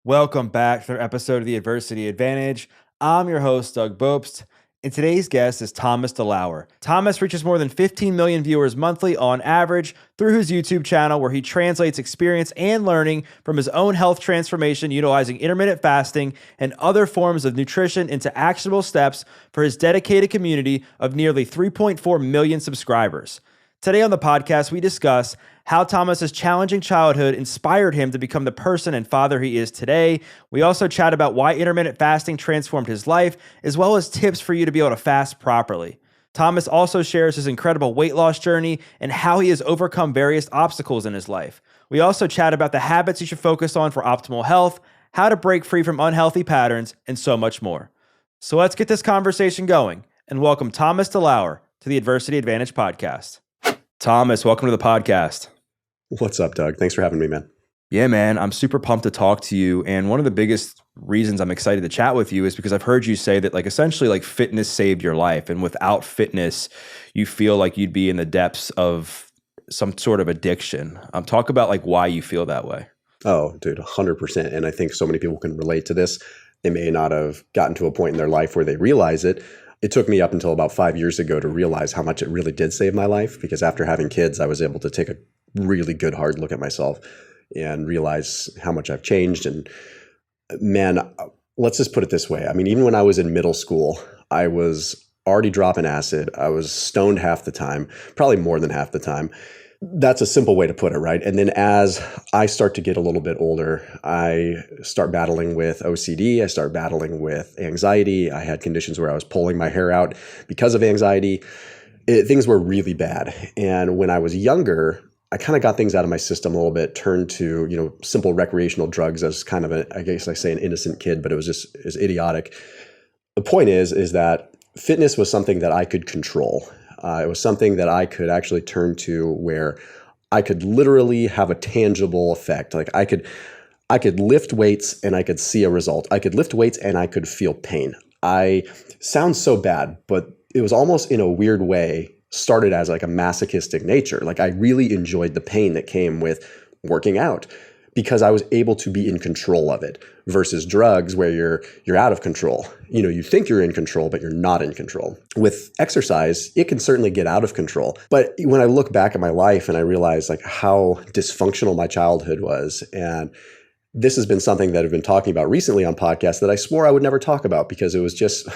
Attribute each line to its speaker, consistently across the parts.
Speaker 1: Welcome back to another episode of The Adversity Advantage. I'm your host, Doug Bopst, and today's guest is Thomas DeLauer. Thomas reaches more than 15 million viewers monthly on average through his YouTube channel, where he translates experience and learning from his own health transformation utilizing intermittent fasting and other forms of nutrition into actionable steps for his dedicated community of nearly 3.4 million subscribers. Today on the podcast, we discuss how Thomas's challenging childhood inspired him to become the person and father he is today. We also chat about why intermittent fasting transformed his life, as well as tips for you to be able to fast properly. Thomas also shares his incredible weight loss journey and how he has overcome various obstacles in his life. We also chat about the habits you should focus on for optimal health, how to break free from unhealthy patterns, and so much more. So let's get this conversation going and welcome Thomas DeLauer to the Adversity Advantage podcast. Thomas, welcome to the podcast.
Speaker 2: What's up, Doug? Thanks for having me, man.
Speaker 1: Yeah, man. I'm super pumped to talk to you. And one of the biggest reasons I'm excited to chat with you is because I've heard you say that essentially fitness saved your life. And without fitness, you feel like you'd be in the depths of some sort of addiction. Talk about why you feel that way.
Speaker 2: Oh, dude, 100%. And I think so many people can relate to this. They may not have gotten to a point in their life where they realize it. It took me up until about 5 years ago to realize how much it really did save my life, because after having kids, I was able to take a really good hard look at myself and realize how much I've changed. And man, let's just put it this way. I mean, even when I was in middle school, I was already dropping acid. I was stoned half the time, probably more than half the time. That's a simple way to put it, right? And then as I start to get a little bit older, I start battling with OCD. I start battling with anxiety. I had conditions where I was pulling my hair out because of anxiety. Things were really bad. And when I was younger, I kind of got things out of my system a little bit, turned to, simple recreational drugs as kind of I guess I say an innocent kid, but it was idiotic. The point is that fitness was something that I could control. It was something that I could actually turn to where I could literally have a tangible effect. I could lift weights and I could see a result. I could lift weights and I could feel pain. I sound so bad, but it was almost in a weird way started as a masochistic nature. I really enjoyed the pain that came with working out because I was able to be in control of it versus drugs where you're out of control. You think you're in control, but you're not in control. With exercise, it can certainly get out of control. But when I look back at my life and I realize how dysfunctional my childhood was, and this has been something that I've been talking about recently on podcasts that I swore I would never talk about because it was just,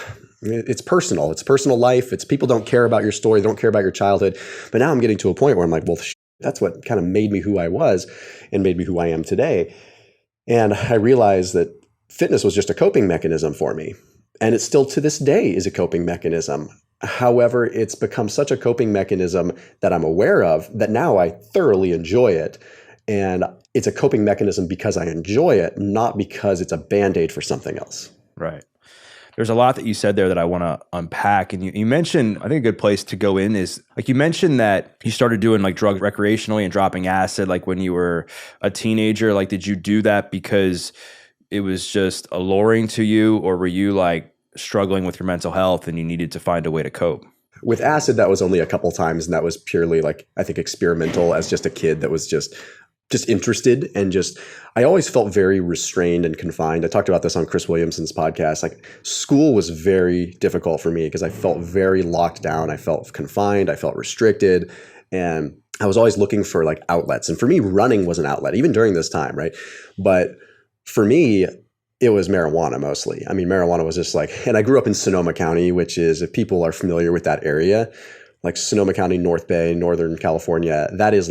Speaker 2: it's personal. It's personal life. It's people don't care about your story. They don't care about your childhood. But now I'm getting to a point where I'm like, well, that's what kind of made me who I was and made me who I am today. And I realized that fitness was just a coping mechanism for me. And it still to this day is a coping mechanism. However, it's become such a coping mechanism that I'm aware of that now I thoroughly enjoy it. And it's a coping mechanism because I enjoy it, not because it's a Band-Aid for something else.
Speaker 1: Right. There's a lot that you said there that I want to unpack. And you mentioned, I think a good place to go in is, you mentioned that you started doing drugs recreationally and dropping acid when you were a teenager. Did you do that because it was just alluring to you, or were you struggling with your mental health and you needed to find a way to cope?
Speaker 2: With acid, that was only a couple times, and that was purely I think experimental as just a kid that was just interested, and I always felt very restrained and confined. I talked about this on Chris Williamson's podcast. School was very difficult for me because I felt very locked down. I felt confined. I felt restricted, and I was always looking for outlets. And for me, running was an outlet, even during this time, right? But for me, it was marijuana mostly. I mean, marijuana was just and I grew up in Sonoma County, which is, if people are familiar with that area, Sonoma County, North Bay, Northern California, that is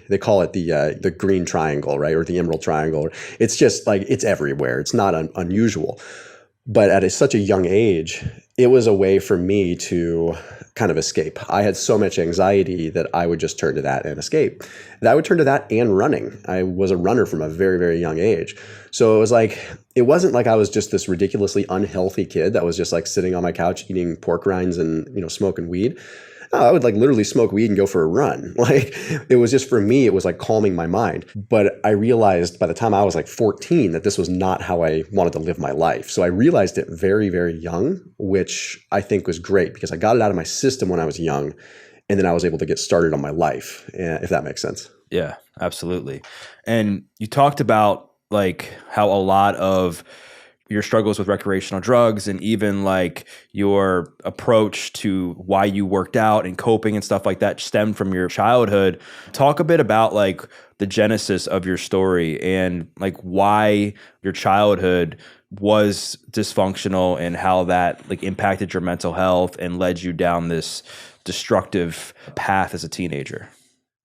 Speaker 2: they call it the green triangle, right? Or the emerald triangle. It's just it's everywhere. It's not unusual. But at such a young age, it was a way for me to kind of escape. I had so much anxiety that I would just turn to that and escape. And I would turn to that and running. I was a runner from a very, very young age. So it was it wasn't I was just this ridiculously unhealthy kid that was just sitting on my couch eating pork rinds and, smoking weed. I would literally smoke weed and go for a run. It was just, for me, it was calming my mind. But I realized by the time I was 14 that this was not how I wanted to live my life. So I realized it very, very young, which I think was great because I got it out of my system when I was young. And then I was able to get started on my life, if that makes sense.
Speaker 1: Yeah, absolutely. And you talked about like how a lot of your struggles with recreational drugs and even like your approach to why you worked out and coping and stuff like that stemmed from your childhood. Talk a bit about like the genesis of your story and like why your childhood was dysfunctional and how that like impacted your mental health and led you down this destructive path as a teenager.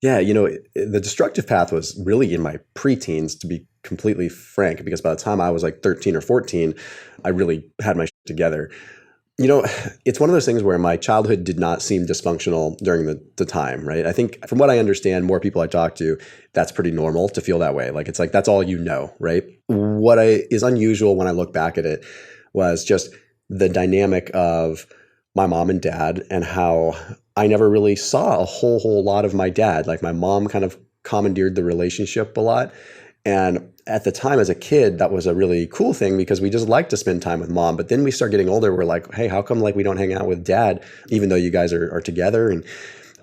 Speaker 2: Yeah, the destructive path was really in my preteens, to be completely frank, because by the time I was like 13 or 14, I really had my shit together. It's one of those things where my childhood did not seem dysfunctional during the time, right? I think from what I understand, more people I talk to, that's pretty normal to feel that way. Like, it's like, that's all you know, right? What is unusual when I look back at it was just the dynamic of my mom and dad and how I never really saw a whole lot of my dad. Like, my mom kind of commandeered the relationship a lot. And at the time as a kid, that was a really cool thing because we just liked to spend time with mom. But then we start getting older. We're like, hey, how come like we don't hang out with dad, even though you guys are together? And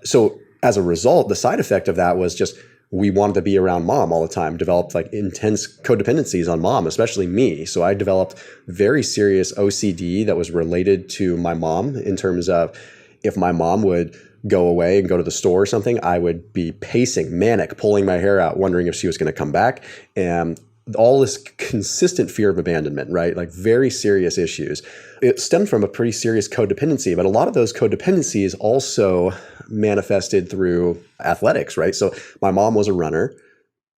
Speaker 2: so as a result, the side effect of that was just we wanted to be around mom all the time, developed like intense codependencies on mom, especially me. So I developed very serious OCD that was related to my mom in terms of if my mom would go away and go to the store or something, I would be pacing, manic, pulling my hair out, wondering if she was going to come back. And all this consistent fear of abandonment, right? Like very serious issues. It stemmed from a pretty serious codependency, but a lot of those codependencies also manifested through athletics, right? So my mom was a runner.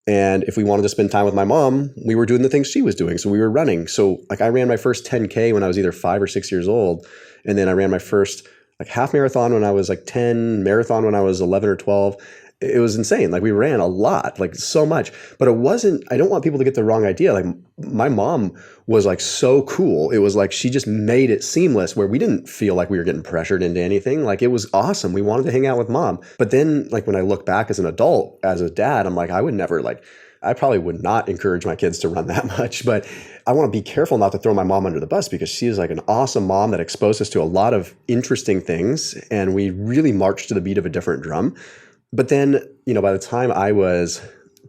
Speaker 2: And if we wanted to spend time with my mom, we were doing the things she was doing. So we were running. So like I ran my first 10K when I was either 5 or 6 years old. And then I ran my first like half marathon when I was like 10, marathon when I was 11 or 12. It was insane. Like we ran a lot, like so much, but it wasn't, I don't want people to get the wrong idea. Like my mom was like so cool. It was like, she just made it seamless where we didn't feel like we were getting pressured into anything. Like it was awesome. We wanted to hang out with mom. But then like when I look back as an adult, as a dad, I'm like, I would never like, I probably would not encourage my kids to run that much, but I want to be careful not to throw my mom under the bus because she is like an awesome mom that exposed us to a lot of interesting things. And we really marched to the beat of a different drum. But then, by the time I was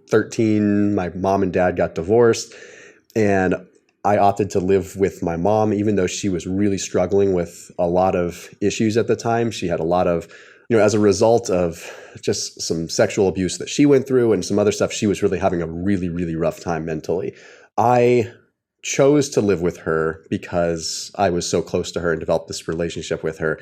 Speaker 2: 13, my mom and dad got divorced and I opted to live with my mom, even though she was really struggling with a lot of issues at the time. She had a lot of, as a result of just some sexual abuse that she went through and some other stuff, she was really having a really, really rough time mentally. I chose to live with her because I was so close to her and developed this relationship with her.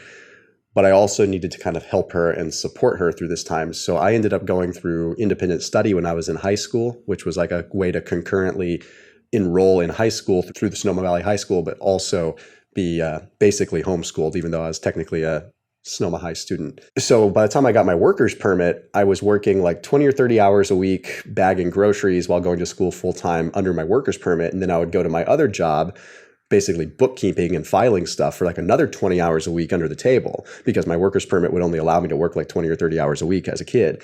Speaker 2: But I also needed to kind of help her and support her through this time. So I ended up going through independent study when I was in high school, which was like a way to concurrently enroll in high school through the Sonoma Valley High School, but also be basically homeschooled, even though I was technically a Sonoma High student. So by the time I got my worker's permit, I was working like 20 or 30 hours a week bagging groceries while going to school full time under my worker's permit. And then I would go to my other job, basically bookkeeping and filing stuff for like another 20 hours a week under the table because my worker's permit would only allow me to work like 20 or 30 hours a week as a kid.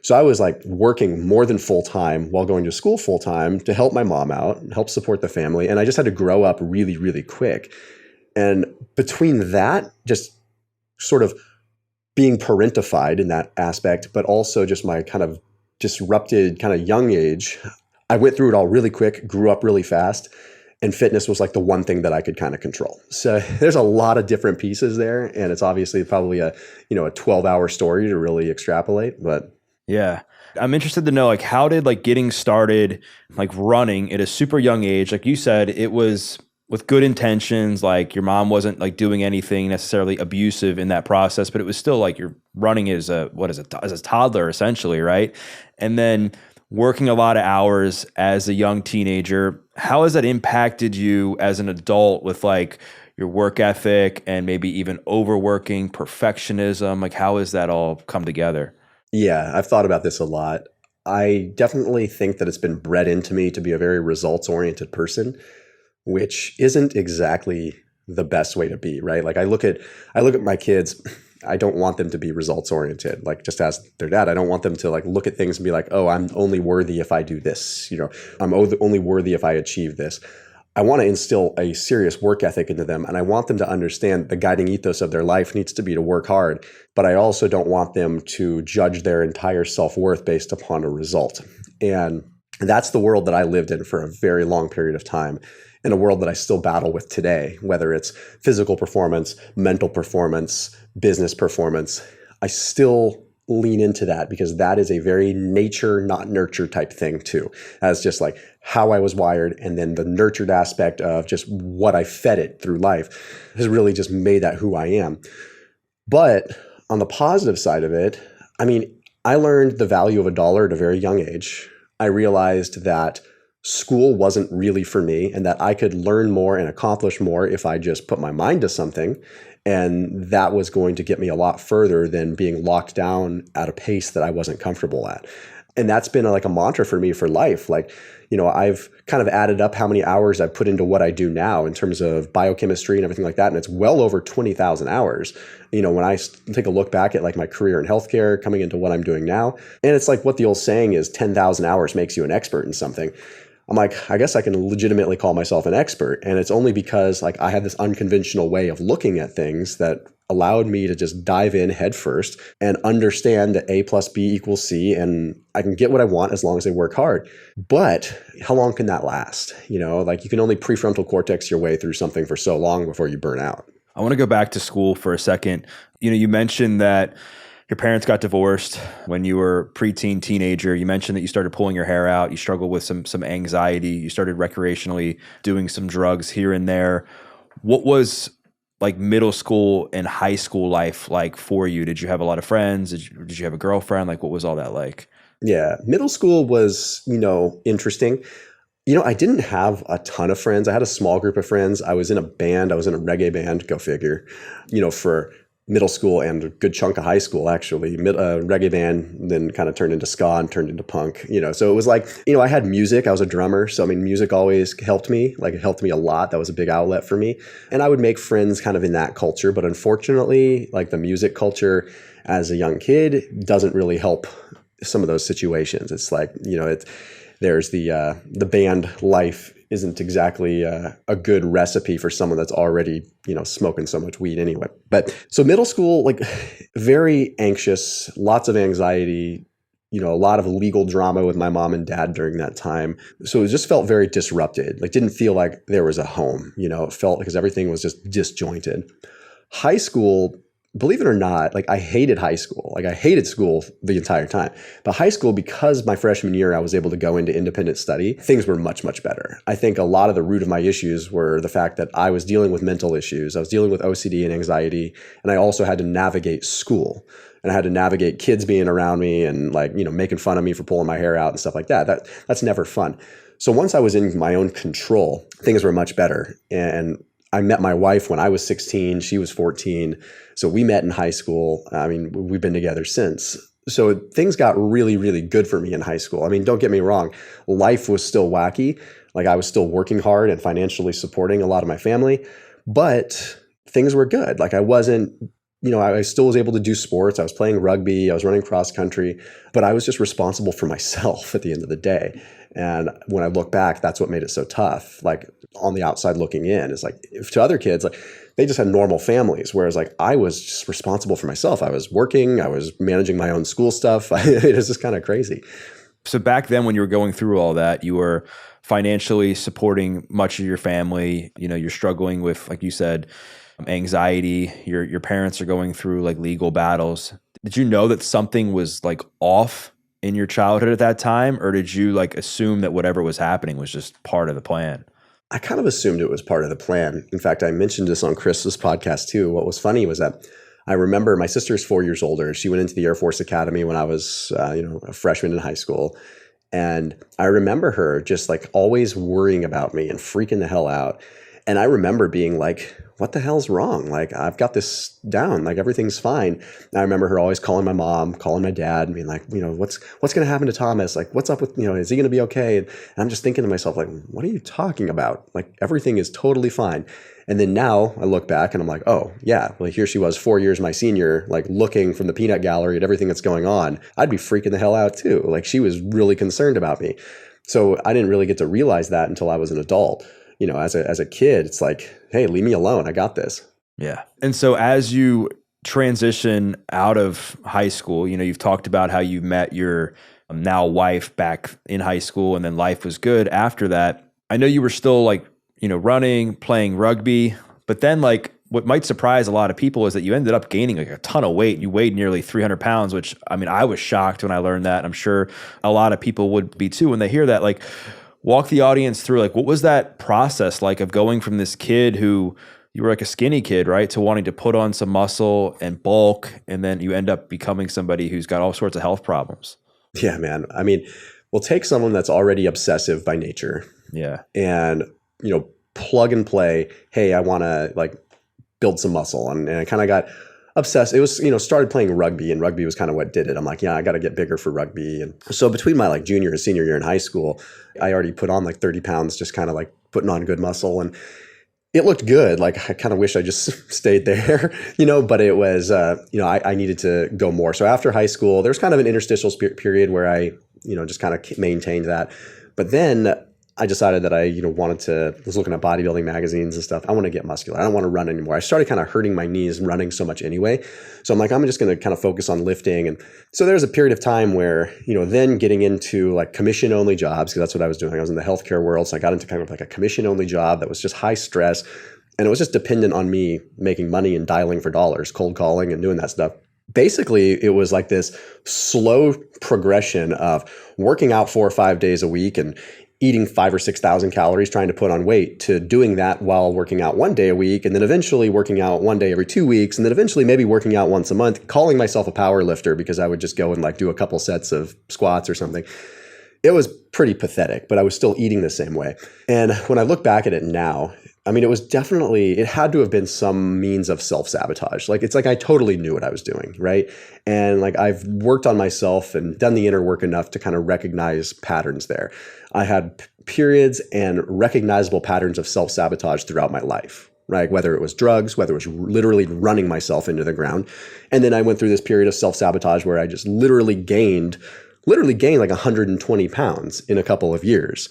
Speaker 2: So I was like working more than full time while going to school full time to help my mom out, help support the family. And I just had to grow up really, really quick. And between that, just sort of being parentified in that aspect, but also just my kind of disrupted kind of young age, I went through it all really quick, grew up really fast. And fitness was like the one thing that I could kind of control. So there's a lot of different pieces there. And it's obviously probably a 12-hour story to really extrapolate, but.
Speaker 1: Yeah. I'm interested to know, like, how did like getting started, like running at a super young age, like you said, it was with good intentions, like your mom wasn't like doing anything necessarily abusive in that process, but it was still like you're running as as a toddler essentially, right? And then working a lot of hours as a young teenager, how has that impacted you as an adult with like your work ethic and maybe even overworking, perfectionism? Like how has that all come together?
Speaker 2: Yeah, I've thought about this a lot. I definitely think that it's been bred into me to be a very results-oriented person, which isn't exactly the best way to be, right? Like I look at my kids, I don't want them to be results oriented. Like just as their dad, I don't want them to like look at things and be like, oh, I'm only worthy if I do this. I'm only worthy if I achieve this. I want to instill a serious work ethic into them. And I want them to understand the guiding ethos of their life needs to be to work hard. But I also don't want them to judge their entire self-worth based upon a result. And And that's the world that I lived in for a very long period of time, in a world that I still battle with today, whether it's physical performance, mental performance, business performance. I still lean into that because that is a very nature, not nurture type thing too. That's just like how I was wired. And then the nurtured aspect of just what I fed it through life has really just made that who I am. But on the positive side of it, I mean, I learned the value of a dollar at a very young age. I realized that school wasn't really for me and that I could learn more and accomplish more if I just put my mind to something. And that was going to get me a lot further than being locked down at a pace that I wasn't comfortable at. And that's been like a mantra for me for life. Like, I've kind of added up how many hours I've put into what I do now in terms of biochemistry and everything like that. And it's well over 20,000 hours. When I take a look back at like my career in healthcare coming into what I'm doing now, and it's like what the old saying is, 10,000 hours makes you an expert in something. I'm like, I guess I can legitimately call myself an expert. And it's only because like I had this unconventional way of looking at things that allowed me to just dive in head first and understand that A plus B equals C, and I can get what I want as long as I work hard. But how long can that last? Like you can only prefrontal cortex your way through something for so long before you burn out.
Speaker 1: I want to go back to school for a second. You mentioned that your parents got divorced when you were preteen, teenager. You mentioned that you started pulling your hair out. You struggled with some anxiety. You started recreationally doing some drugs here and there. What was like middle school and high school life like for you? Did you have a lot of friends? Did you have a girlfriend? Like, what was all that like?
Speaker 2: Yeah, middle school was, interesting. I didn't have a ton of friends. I had a small group of friends. I was in a band. I was in a reggae band, go figure, for middle school and a good chunk of high school, actually. Reggae band, then kind of turned into ska and turned into punk, So it was like, I had music. I was a drummer. So, music always helped me. Like, it helped me a lot. That was a big outlet for me. And I would make friends kind of in that culture. But unfortunately, like the music culture as a young kid doesn't really help some of those situations. It's like, there's the band life isn't exactly a good recipe for someone that's already, smoking so much weed anyway. But so middle school, like very anxious, lots of anxiety, a lot of legal drama with my mom and dad during that time. So it just felt very disrupted. Like didn't feel like there was a home, it felt because everything was just disjointed. High school, believe it or not, like I hated high school. Like I hated school the entire time. But high school, because my freshman year I was able to go into independent study, things were much, much better. I think a lot of the root of my issues were the fact that I was dealing with mental issues. I was dealing with OCD and anxiety. And I also had to navigate school. And I had to navigate kids being around me and like, making fun of me for pulling my hair out and stuff like that. That's never fun. So once I was in my own control, things were much better. And I met my wife when I was 16, she was 14. So we met in high school. We've been together since. So things got really, really good for me in high school. Don't get me wrong. Life was still wacky. Like I was still working hard and financially supporting a lot of my family, but things were good. Like I wasn't, I still was able to do sports. I was playing rugby. I was running cross country, but I was just responsible for myself at the end of the day. And when I look back, that's what made it so tough. Like on the outside looking in, it's like to other kids, like they just had normal families. Whereas like I was just responsible for myself. I was working, I was managing my own school stuff. It was just kind of crazy.
Speaker 1: So back then when you were going through all that, you were financially supporting much of your family. You're struggling with, like you said, anxiety. Your parents are going through like legal battles. Did you know that something was like off in your childhood at that time? Or did you like assume that whatever was happening was just part of the plan?
Speaker 2: I kind of assumed it was part of the plan. In fact, I mentioned this on Chris's podcast too. What was funny was that I remember my sister's 4 years older. She went into the Air Force Academy when I was, a freshman in high school. And I remember her just like always worrying about me and freaking the hell out. And I remember being like, what the hell's wrong? Like, I've got this down, like everything's fine. And I remember her always calling my mom, calling my dad and being like, what's going to happen to Thomas? Like, what's up with, is he going to be okay? And I'm just thinking to myself, like, what are you talking about? Like, everything is totally fine. And then now I look back and I'm like, oh yeah, well, here she was 4 years my senior, like looking from the peanut gallery at everything that's going on. I'd be freaking the hell out too. Like she was really concerned about me. So I didn't really get to realize that until I was an adult. As a kid, it's like, hey, leave me alone. I got this.
Speaker 1: Yeah. And so as you transition out of high school, you've talked about how you met your now wife back in high school, and then life was good after that. I know you were still like, running, playing rugby, but then like what might surprise a lot of people is that you ended up gaining like a ton of weight. You weighed nearly 300 pounds, which I mean, I was shocked when I learned that. I'm sure a lot of people would be too when they hear that. Like, walk the audience through, like, what was that process like of going from this kid who you were like a skinny kid, right, to wanting to put on some muscle and bulk, and then you end up becoming somebody who's got all sorts of health problems?
Speaker 2: Yeah, man. I mean, we'll take someone that's already obsessive by nature.
Speaker 1: Yeah.
Speaker 2: And, plug and play, hey, I want to like build some muscle. And I kind of got obsessed. It was, started playing rugby, and rugby was kind of what did it. I'm like, yeah, I got to get bigger for rugby. And so between my like junior and senior year in high school, I already put on like 30 pounds, just kind of like putting on good muscle. And it looked good. Like, I kind of wish I just stayed there, but it was, I needed to go more. So after high school, there was kind of an interstitial period where I, just kind of maintained that. But then I decided that I, was looking at bodybuilding magazines and stuff. I want to get muscular. I don't want to run anymore. I started kind of hurting my knees running so much anyway. So I'm like, I'm just going to kind of focus on lifting. And so there was a period of time where, then getting into like commission only jobs, because that's what I was doing. I was in the healthcare world. So I got into kind of like a commission only job that was just high stress. And it was just dependent on me making money and dialing for dollars, cold calling and doing that stuff. Basically, it was like this slow progression of working out 4 or 5 days a week and eating 5,000 or 6,000 calories, trying to put on weight, to doing that while working out 1 day a week, and then eventually working out 1 day every 2 weeks, and then eventually maybe working out once a month, calling myself a power lifter because I would just go and like do a couple sets of squats or something. It was pretty pathetic, but I was still eating the same way. And when I look back at it now, I mean, it had to have been some means of self-sabotage. Like, it's like I totally knew what I was doing, right? And like, I've worked on myself and done the inner work enough to kind of recognize patterns there. I had periods and recognizable patterns of self-sabotage throughout my life, right? Whether it was drugs, whether it was literally running myself into the ground. And then I went through this period of self-sabotage where I just literally gained like 120 pounds in a couple of years.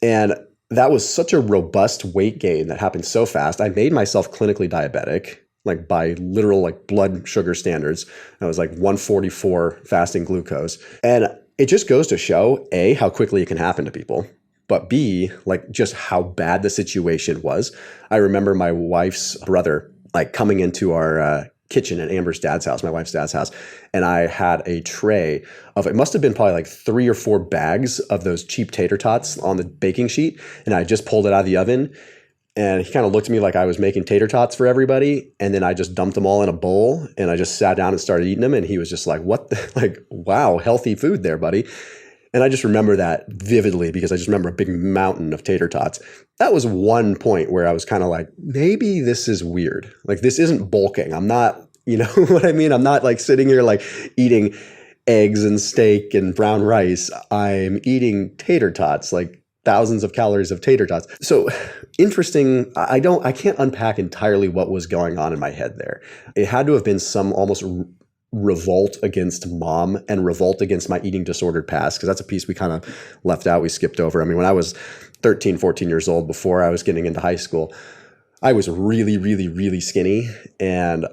Speaker 2: And that was such a robust weight gain that happened so fast. I made myself clinically diabetic, like by literal like blood sugar standards. I was like 144 fasting glucose. And it just goes to show, A, how quickly it can happen to people, but B, like just how bad the situation was. I remember my wife's brother like coming into our kitchen at Amber's dad's house, my wife's dad's house, and I had a tray of, it must have been probably like 3 or 4 bags of those cheap tater tots on the baking sheet, and I just pulled it out of the oven, and he kind of looked at me like I was making tater tots for everybody, and then I just dumped them all in a bowl, and I just sat down and started eating them, and he was just like, what the, like, wow, healthy food there, buddy. And I just remember that vividly because I just remember a big mountain of tater tots. That was one point where I was kind of like, maybe this is weird. Like, this isn't bulking. I'm not, you know what I mean? I'm not like sitting here like eating eggs and steak and brown rice. I'm eating tater tots, like thousands of calories of tater tots. So interesting. I can't unpack entirely what was going on in my head there. It had to have been some almost revolt against mom and revolt against my eating disordered past, because that's a piece we kind of left out. We skipped over. I mean, when I was 13, 14 years old, before I was getting into high school, I was really, really, really skinny, and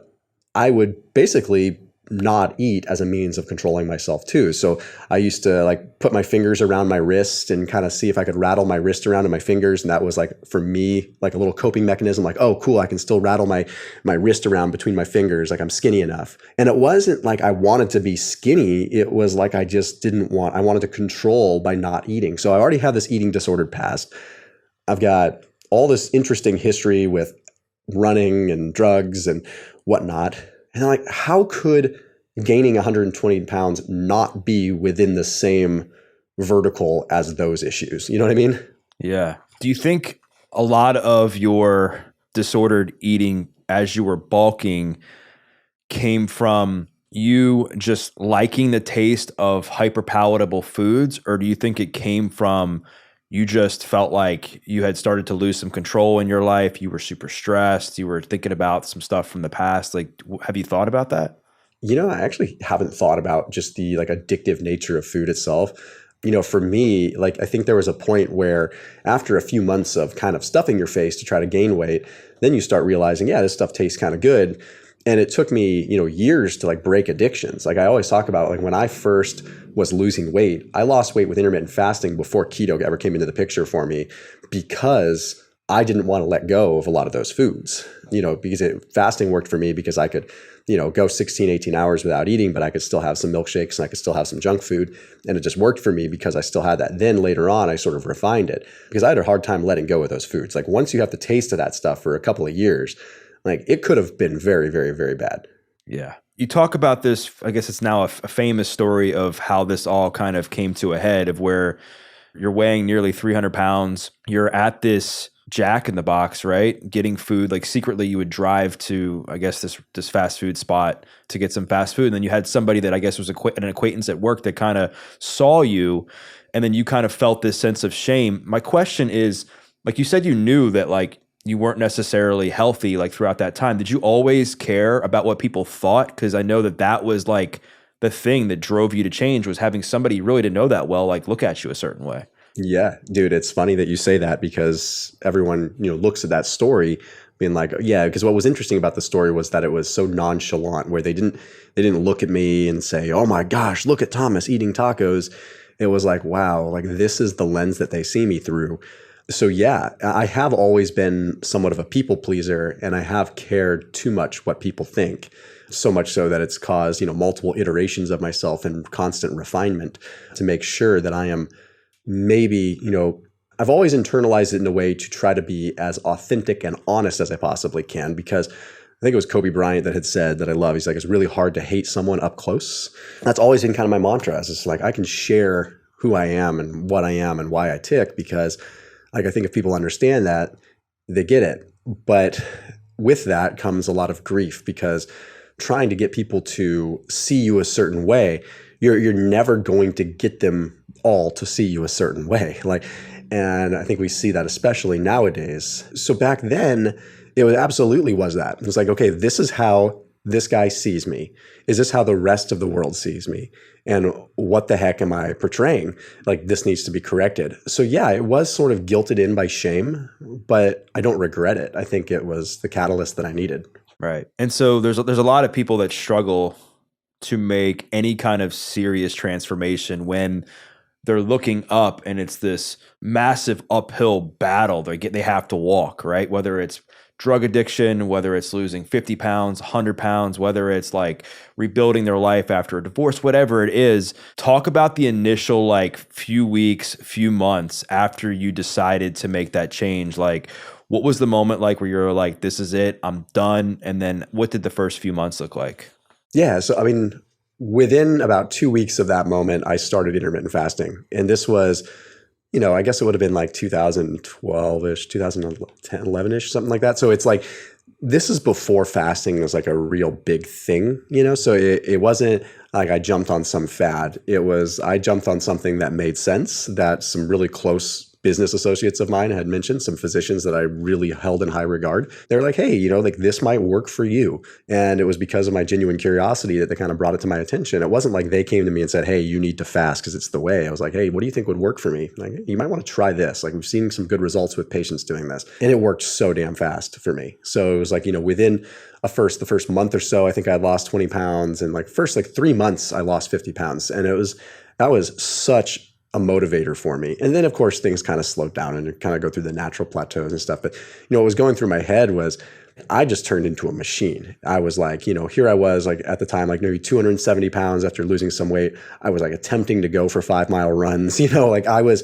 Speaker 2: I would basically not eat as a means of controlling myself too. So I used to like put my fingers around my wrist and kind of see if I could rattle my wrist around in my fingers. And that was like, for me, like a little coping mechanism, like, oh, cool, I can still rattle my wrist around between my fingers. Like, I'm skinny enough. And it wasn't like I wanted to be skinny. It was like, I just I wanted to control by not eating. So I already have this eating disordered past. I've got all this interesting history with running and drugs and whatnot. And I'm like, how could gaining 120 pounds not be within the same vertical as those issues? You know what I mean?
Speaker 1: Yeah. Do you think a lot of your disordered eating as you were bulking came from you just liking the taste of hyperpalatable foods? Or do you think it came from you just felt like you had started to lose some control in your life? You were super stressed. You were thinking about some stuff from the past. Like, have you thought about that?
Speaker 2: You know, I actually haven't thought about just the like addictive nature of food itself. You know, for me, like, I think there was a point where after a few months of kind of stuffing your face to try to gain weight, then you start realizing, yeah, this stuff tastes kind of good. And it took me, years to like break addictions. Like I always talk about, like when I first was losing weight, I lost weight with intermittent fasting before keto ever came into the picture for me, because I didn't want to let go of a lot of those foods, because fasting worked for me because I could, go 16, 18 hours without eating, but I could still have some milkshakes and I could still have some junk food. And it just worked for me because I still had that. Then later on, I sort of refined it because I had a hard time letting go of those foods. Like once you have the taste of that stuff for a couple of years, like it could have been very, very, very bad.
Speaker 1: Yeah. You talk about this, I guess it's now a famous story of how this all kind of came to a head, of where you're weighing nearly 300 pounds. You're at this Jack in the Box, right? Getting food. Like secretly you would drive to, I guess, this fast food spot to get some fast food. And then you had somebody that I guess was an acquaintance at work that kind of saw you. And then you kind of felt this sense of shame. My question is, like you said, you knew that like you weren't necessarily healthy like throughout that time. Did you always care about what people thought? Because I know that was like the thing that drove you to change, was having somebody you really didn't know that well, like look at you a certain way.
Speaker 2: Yeah, dude, it's funny that you say that because everyone, looks at that story being like, yeah, because what was interesting about the story was that it was so nonchalant, where they didn't look at me and say, oh my gosh, look at Thomas eating tacos. It was like, wow, like this is the lens that they see me through. So yeah, I have always been somewhat of a people pleaser, and I have cared too much what people think. So much so that it's caused, multiple iterations of myself and constant refinement to make sure that I am maybe, I've always internalized it in a way to try to be as authentic and honest as I possibly can, because I think it was Kobe Bryant that had said, that I love, he's like, it's really hard to hate someone up close. That's always been kind of my mantra. It's like, I can share who I am and what I am and why I tick, because like, I think if people understand that, they get it. But with that comes a lot of grief, because trying to get people to see you a certain way, you're never going to get them all to see you a certain way. And I think we see that especially nowadays. So back then, it absolutely was that. It was like, okay, this is how this guy sees me. Is this how the rest of the world sees me? And what the heck am I portraying? Like, this needs to be corrected. So yeah, it was sort of guilted in by shame, but I don't regret it. I think it was the catalyst that I needed.
Speaker 1: Right. And so there's a lot of people that struggle to make any kind of serious transformation when they're looking up and it's this massive uphill battle they have to walk, right? Whether it's drug addiction, whether it's losing 50 pounds, 100 pounds, whether it's like rebuilding their life after a divorce, whatever it is. Talk about the initial like few weeks, few months after you decided to make that change. Like, what was the moment like where you're like, this is it, I'm done? And then what did the first few months look like?
Speaker 2: Yeah. So, I mean, within about 2 weeks of that moment, I started intermittent fasting. And this was, I guess it would have been like 2012-ish, 2010, 11-ish, something like that. So it's like, this is before fasting was like a real big thing, So it wasn't like I jumped on some fad. I jumped on something that made sense, that some really close business associates of mine had mentioned, some physicians that I really held in high regard. They're like, hey, like this might work for you. And it was because of my genuine curiosity that they kind of brought it to my attention. It wasn't like they came to me and said, hey, you need to fast because it's the way. I was like, hey, what do you think would work for me? Like, you might want to try this. Like, we've seen some good results with patients doing this. And it worked so damn fast for me. So it was like, within the first month or so, I think I had lost 20 pounds. And first 3 months, I lost 50 pounds. And that was such a motivator for me. And then of course things kind of slowed down and kind of go through the natural plateaus and stuff. But what was going through my head was I just turned into a machine. I was like, here I was like at the time, like maybe 270 pounds after losing some weight. I was like attempting to go for 5-mile runs, like I was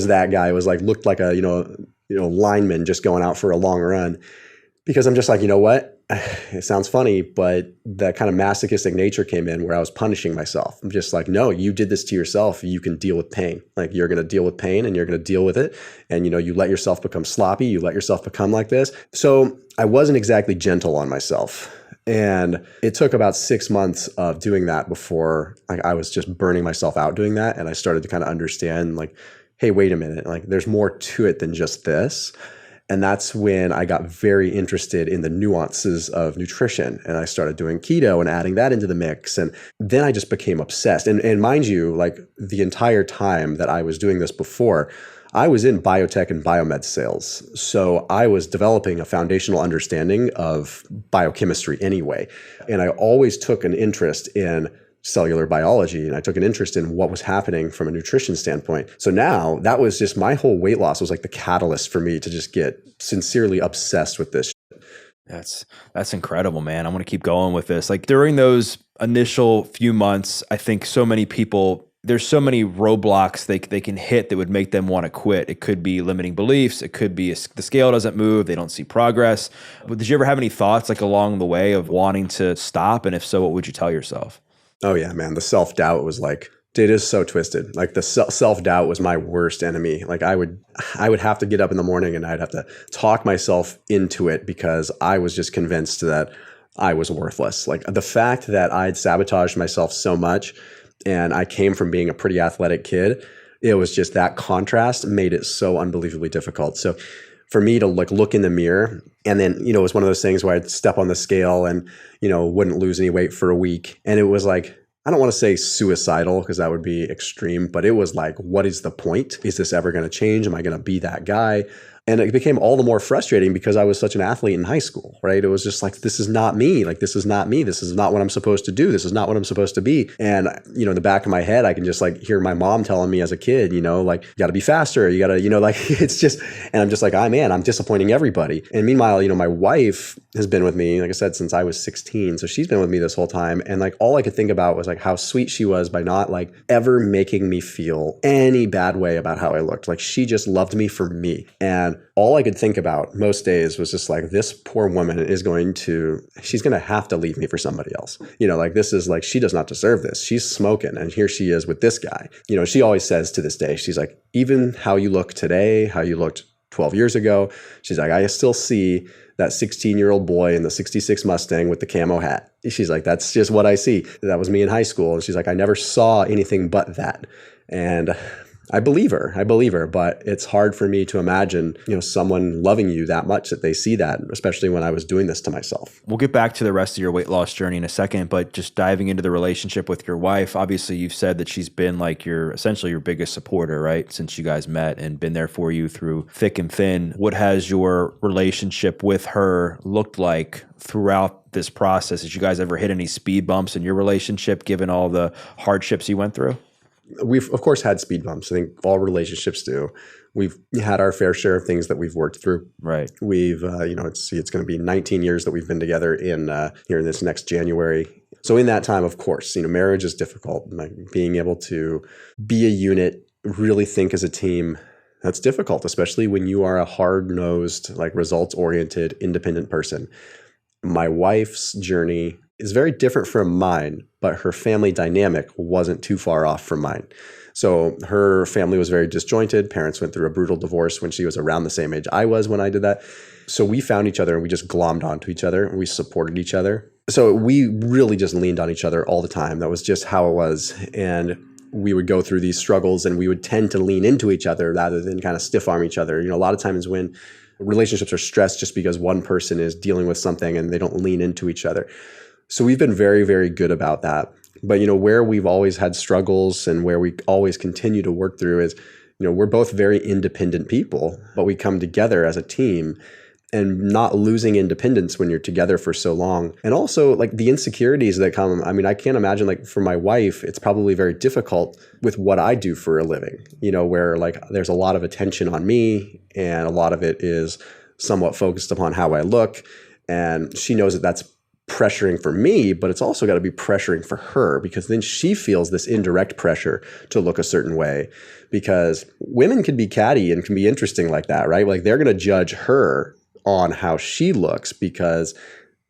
Speaker 2: that guy. I was like, looked like a, lineman just going out for a long run, because I'm just like, what? It sounds funny, but that kind of masochistic nature came in where I was punishing myself. I'm just like, no, you did this to yourself. You can deal with pain. Like, you're going to deal with pain and you're going to deal with it. And, you let yourself become sloppy. You let yourself become like this. So I wasn't exactly gentle on myself. And it took about 6 months of doing that before I was just burning myself out doing that. And I started to kind of understand like, hey, wait a minute, like there's more to it than just this. And that's when I got very interested in the nuances of nutrition. And I started doing keto and adding that into the mix. And then I just became obsessed. And mind you, like the entire time that I was doing this before, I was in biotech and biomed sales. So I was developing a foundational understanding of biochemistry anyway. And I always took an interest in cellular biology, and I took an interest in what was happening from a nutrition standpoint. So now that was just my whole weight loss was like the catalyst for me to just get sincerely obsessed with this.
Speaker 1: That's incredible, man. I want to keep going with this. Like during those initial few months, I think so many people, there's so many roadblocks they can hit that would make them want to quit. It could be limiting beliefs. It could be the scale doesn't move. They don't see progress. But did you ever have any thoughts like along the way of wanting to stop? And if so, what would you tell yourself?
Speaker 2: Oh yeah, man. The self-doubt was like, it is so twisted. Like the self-doubt was my worst enemy. Like I would have to get up in the morning and I'd have to talk myself into it because I was just convinced that I was worthless. Like the fact that I'd sabotaged myself so much, and I came from being a pretty athletic kid, it was just that contrast made it so unbelievably difficult. So for me to like look in the mirror, and then, it was one of those things where I'd step on the scale and, wouldn't lose any weight for a week. And it was like, I don't want to say suicidal because that would be extreme, but it was like, what is the point? Is this ever going to change? Am I going to be that guy? And it became all the more frustrating because I was such an athlete in high school, right? It was just like, this is not me. Like, this is not me. This is not what I'm supposed to do. This is not what I'm supposed to be. And, in the back of my head, I can just like hear my mom telling me as a kid, like, you got to be faster. You got to, like, it's just, and I'm just like, I'm disappointing everybody. And meanwhile, my wife has been with me, like I said, since I was 16. So she's been with me this whole time. And like, all I could think about was like how sweet she was by not like ever making me feel any bad way about how I looked. Like she just loved me for me. And all I could think about most days was just like, this poor woman she's going to have to leave me for somebody else. Like this is like, she does not deserve this. She's smoking and here she is with this guy. She always says to this day, she's like, even how you look today, how you looked 12 years ago, she's like, I still see that 16-year-old boy in the 66 Mustang with the camo hat. She's like, that's just what I see. That was me in high school. And she's like, I never saw anything but that. And I believe her, but it's hard for me to imagine, someone loving you that much that they see that, especially when I was doing this to myself.
Speaker 1: We'll get back to the rest of your weight loss journey in a second, but just diving into the relationship with your wife, obviously you've said that she's been like essentially your biggest supporter, right? Since you guys met and been there for you through thick and thin. What has your relationship with her looked like throughout this process? Did you guys ever hit any speed bumps in your relationship, given all the hardships you went through?
Speaker 2: We've, of course, had speed bumps. I think all relationships do. We've had our fair share of things that we've worked through.
Speaker 1: Right.
Speaker 2: We've, it's going to be 19 years that we've been together here in this next January. So in that time, of course, marriage is difficult. Like being able to be a unit, really think as a team, that's difficult, especially when you are a hard-nosed, like results-oriented, independent person. My wife's journey is very different from mine, but her family dynamic wasn't too far off from mine. So her family was very disjointed. Parents went through a brutal divorce when she was around the same age I was when I did that. So we found each other and we just glommed onto each other and we supported each other. So we really just leaned on each other all the time. That was just how it was. And we would go through these struggles and we would tend to lean into each other rather than kind of stiff arm each other. A lot of times when relationships are stressed just because one person is dealing with something and they don't lean into each other. So we've been very, very good about that. But, where we've always had struggles and where we always continue to work through is, we're both very independent people, but we come together as a team and not losing independence when you're together for so long. And also like the insecurities that come, I can't imagine like for my wife, it's probably very difficult with what I do for a living, where like there's a lot of attention on me and a lot of it is somewhat focused upon how I look. And she knows that that's pressuring for me, but it's also got to be pressuring for her because then she feels this indirect pressure to look a certain way because women can be catty and can be interesting like that, right? Like they're going to judge her on how she looks because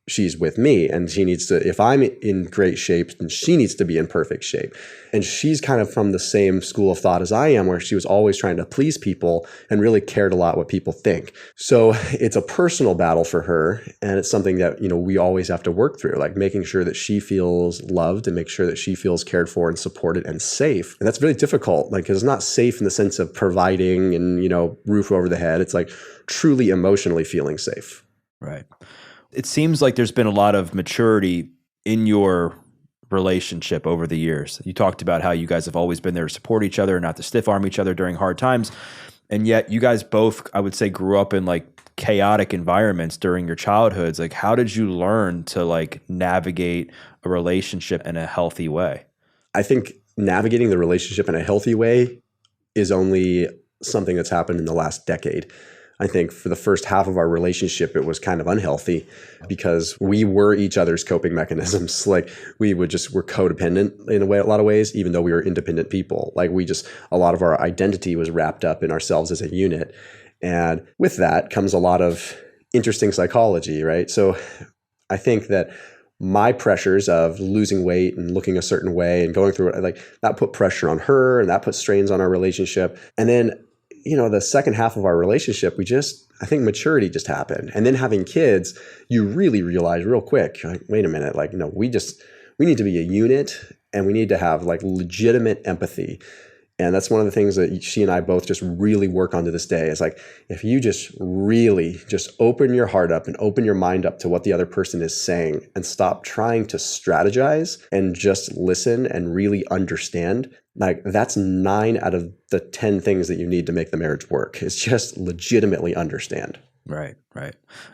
Speaker 2: she's with me and she needs to, if I'm in great shape, then she needs to be in perfect shape. And she's kind of from the same school of thought as I am, where she was always trying to please people and really cared a lot what people think. So it's a personal battle for her. And it's something that, we always have to work through, like making sure that she feels loved and make sure that she feels cared for and supported and safe. And that's really difficult, like, 'cause it's not safe in the sense of providing and, roof over the head. It's like truly emotionally feeling safe.
Speaker 1: Right. It seems like there's been a lot of maturity in your relationship over the years. You talked about how you guys have always been there to support each other, not to stiff arm each other during hard times. And yet you guys both, I would say, grew up in like chaotic environments during your childhoods. Like, how did you learn to like navigate a relationship in a healthy way?
Speaker 2: I think navigating the relationship in a healthy way is only something that's happened in the last decade. I think for the first half of our relationship, it was kind of unhealthy because we were each other's coping mechanisms. Like we were codependent in a lot of ways, even though we were independent people. Like a lot of our identity was wrapped up in ourselves as a unit. And with that comes a lot of interesting psychology, right? So I think that my pressures of losing weight and looking a certain way and going through it, like that put pressure on her and that put strains on our relationship. And then, the second half of our relationship, I think maturity just happened. And then having kids, you really realize real quick, like, wait a minute, like, we need to be a unit and we need to have like legitimate empathy. And that's one of the things that she and I both just really work on to this day is like, if you just really just open your heart up and open your mind up to what the other person is saying and stop trying to strategize and just listen and really understand, like that's 9 out of the 10 things that you need to make the marriage work is just legitimately understand.
Speaker 1: Right.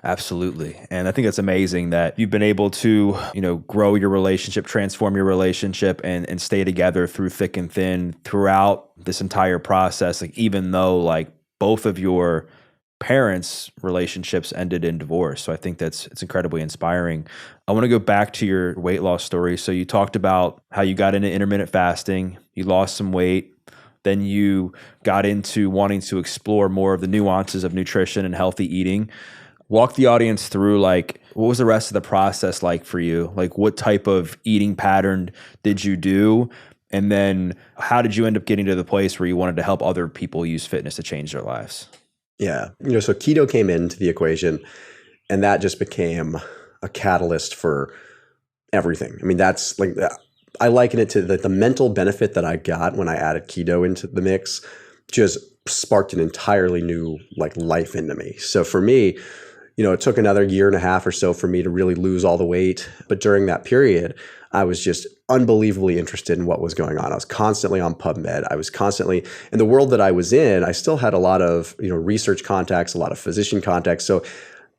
Speaker 1: Absolutely. And I think it's amazing that you've been able to, grow your relationship, transform your relationship and stay together through thick and thin throughout this entire process. Like, even though like both of your parents' relationships ended in divorce. So I think it's incredibly inspiring. I want to go back to your weight loss story. So you talked about how you got into intermittent fasting, you lost some weight. Then you got into wanting to explore more of the nuances of nutrition and healthy eating. Walk the audience through like, what was the rest of the process like for you? Like what type of eating pattern did you do? And then how did you end up getting to the place where you wanted to help other people use fitness to change their lives?
Speaker 2: Yeah. So keto came into the equation and that just became a catalyst for everything. I mean, that's like, I liken it to the mental benefit that I got when I added keto into the mix just sparked an entirely new like life into me. So for me, it took another year and a half or so for me to really lose all the weight. But during that period, I was just unbelievably interested in what was going on. I was constantly on PubMed. I was constantly in the world that I was in. I still had a lot of, research contacts, a lot of physician contacts. So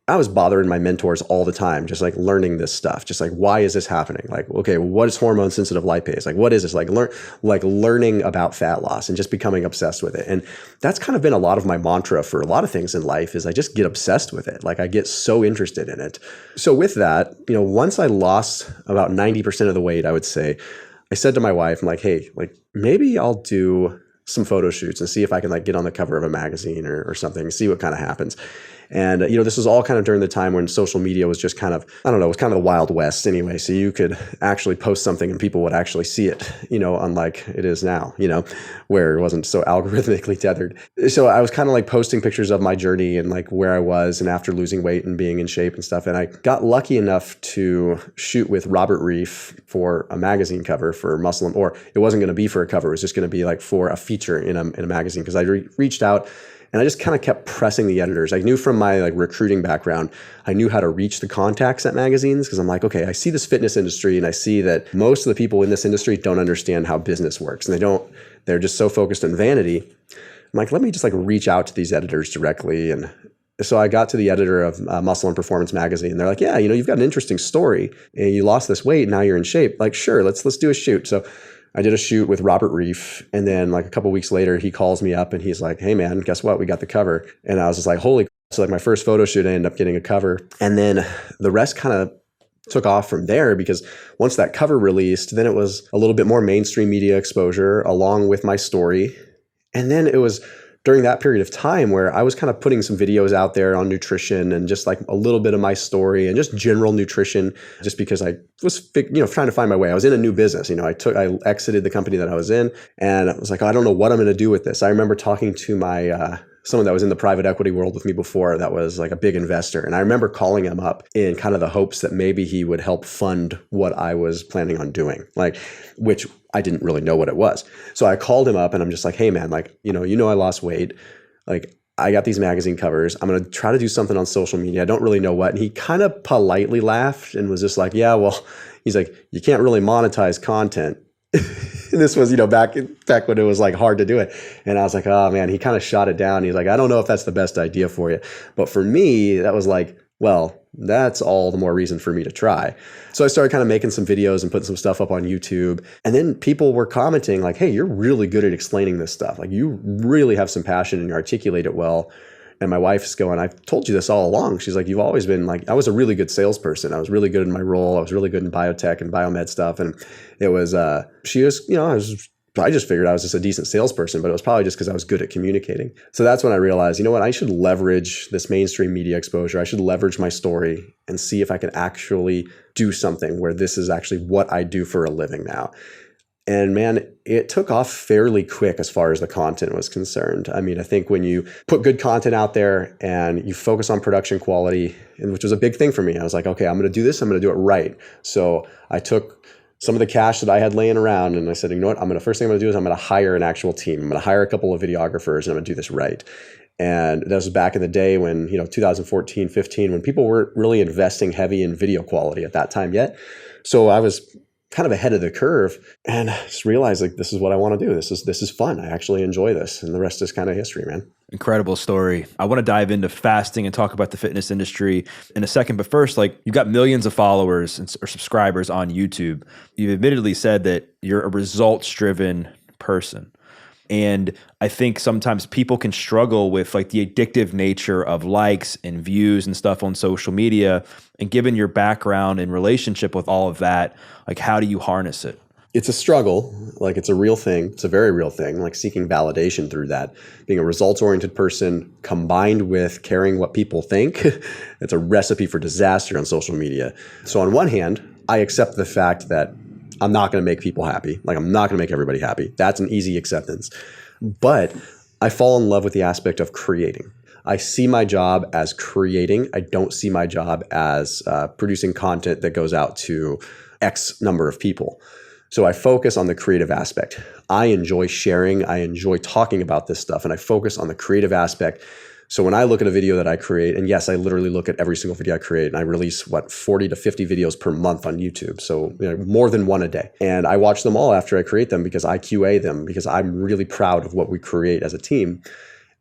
Speaker 2: I was bothering my mentors all the time, just like learning this stuff, just like, why is this happening? Like, okay, what is hormone sensitive lipase? Like, what is this? Like learning about fat loss and just becoming obsessed with it. And that's kind of been a lot of my mantra for a lot of things in life is I just get obsessed with it. Like I get so interested in it. So with that, once I lost about 90% of the weight, I would say, I said to my wife, I'm like, hey, like maybe I'll do some photo shoots and see if I can like get on the cover of a magazine or something, see what kind of happens. And, this was all kind of during the time when social media was just kind of, I don't know, it was kind of the Wild West anyway. So you could actually post something and people would actually see it, unlike it is now, where it wasn't so algorithmically tethered. So I was kind of like posting pictures of my journey and like where I was and after losing weight and being in shape and stuff. And I got lucky enough to shoot with Robert Reif for a magazine cover for Muscle, or it wasn't going to be for a cover. It was just going to be like for a feature in a magazine because I reached out. And I just kind of kept pressing the editors. I knew from my like recruiting background, I knew how to reach the contacts at magazines because I'm like, okay, I see this fitness industry and I see that most of the people in this industry don't understand how business works. And they're just so focused on vanity. I'm like, let me just like reach out to these editors directly. And so I got to the editor of Muscle and Performance magazine. And they're like, yeah, you've got an interesting story and you lost this weight. Now you're in shape. Like, sure, let's do a shoot. So I did a shoot with Robert Reif. And then like a couple of weeks later, he calls me up and he's like, hey man, guess what? We got the cover. And I was just like, holy. So like my first photo shoot, I ended up getting a cover. And then the rest kind of took off from there because once that cover released, then it was a little bit more mainstream media exposure along with my story. And then it was during that period of time where I was kind of putting some videos out there on nutrition and just like a little bit of my story and just general nutrition, just because I was, trying to find my way. I was in a new business. I exited the company that I was in and I was like, I don't know what I'm going to do with this. I remember talking to my, someone that was in the private equity world with me before that was like a big investor. And I remember calling him up in kind of the hopes that maybe he would help fund what I was planning on doing, which I didn't really know what it was. So I called him up and I'm just like, hey man, I lost weight. Like I got these magazine covers. I'm going to try to do something on social media. I don't really know what. And he kind of politely laughed and was just like, yeah, well, he's like, you can't really monetize content. And this was, back when it was like hard to do it. And I was like, oh man, he kind of shot it down. He's like, I don't know if that's the best idea for you. But for me, that was like, well, that's all the more reason for me to try. So I started kind of making some videos and putting some stuff up on YouTube. And then people were commenting like, hey, you're really good at explaining this stuff. Like you really have some passion and you articulate it well. And my wife's going, I've told you this all along. She's like, you've always been like, I was a really good salesperson. I was really good in my role. I was really good in biotech and biomed stuff. And it was, she was, I just figured I was just a decent salesperson, but it was probably just because I was good at communicating. So that's when I realized, you know what, I should leverage this mainstream media exposure. I should leverage my story and see if I can actually do something where this is actually what I do for a living now. And man, it took off fairly quick as far as the content was concerned. I mean, I think when you put good content out there and you focus on production quality, and which was a big thing for me, I was like, okay, I'm going to do this. I'm going to do it right. So I took some of the cash that I had laying around and I said, you know what, first thing I'm going to do is I'm going to hire an actual team. I'm going to hire a couple of videographers and I'm going to do this right. And that was back in the day when, 2014, 15, when people weren't really investing heavy in video quality at that time yet. So I was kind of ahead of the curve and just realized like, this is what I want to do. This is fun. I actually enjoy this. And the rest is kind of history, man.
Speaker 1: Incredible story. I want to dive into fasting and talk about the fitness industry in a second. But first, like you've got millions of followers or subscribers on YouTube. You've admittedly said that you're a results-driven person. And I think sometimes people can struggle with like the addictive nature of likes and views and stuff on social media. And given your background and relationship with all of that, like how do you harness it?
Speaker 2: It's a struggle. Like it's a real thing. It's a very real thing, like seeking validation through that. Being a results-oriented person combined with caring what people think, it's a recipe for disaster on social media. So on one hand, I accept the fact that I'm not going to make people happy. Like I'm not going to make everybody happy. That's an easy acceptance. But I fall in love with the aspect of creating. I see my job as creating. I don't see my job as producing content that goes out to X number of people. So I focus on the creative aspect. I enjoy sharing. I enjoy talking about this stuff. And I focus on the creative aspect. So when I look at a video that I create, and yes, I literally look at every single video I create, and I release 40 to 50 videos per month on YouTube. So more than one a day. And I watch them all after I create them because I QA them because I'm really proud of what we create as a team.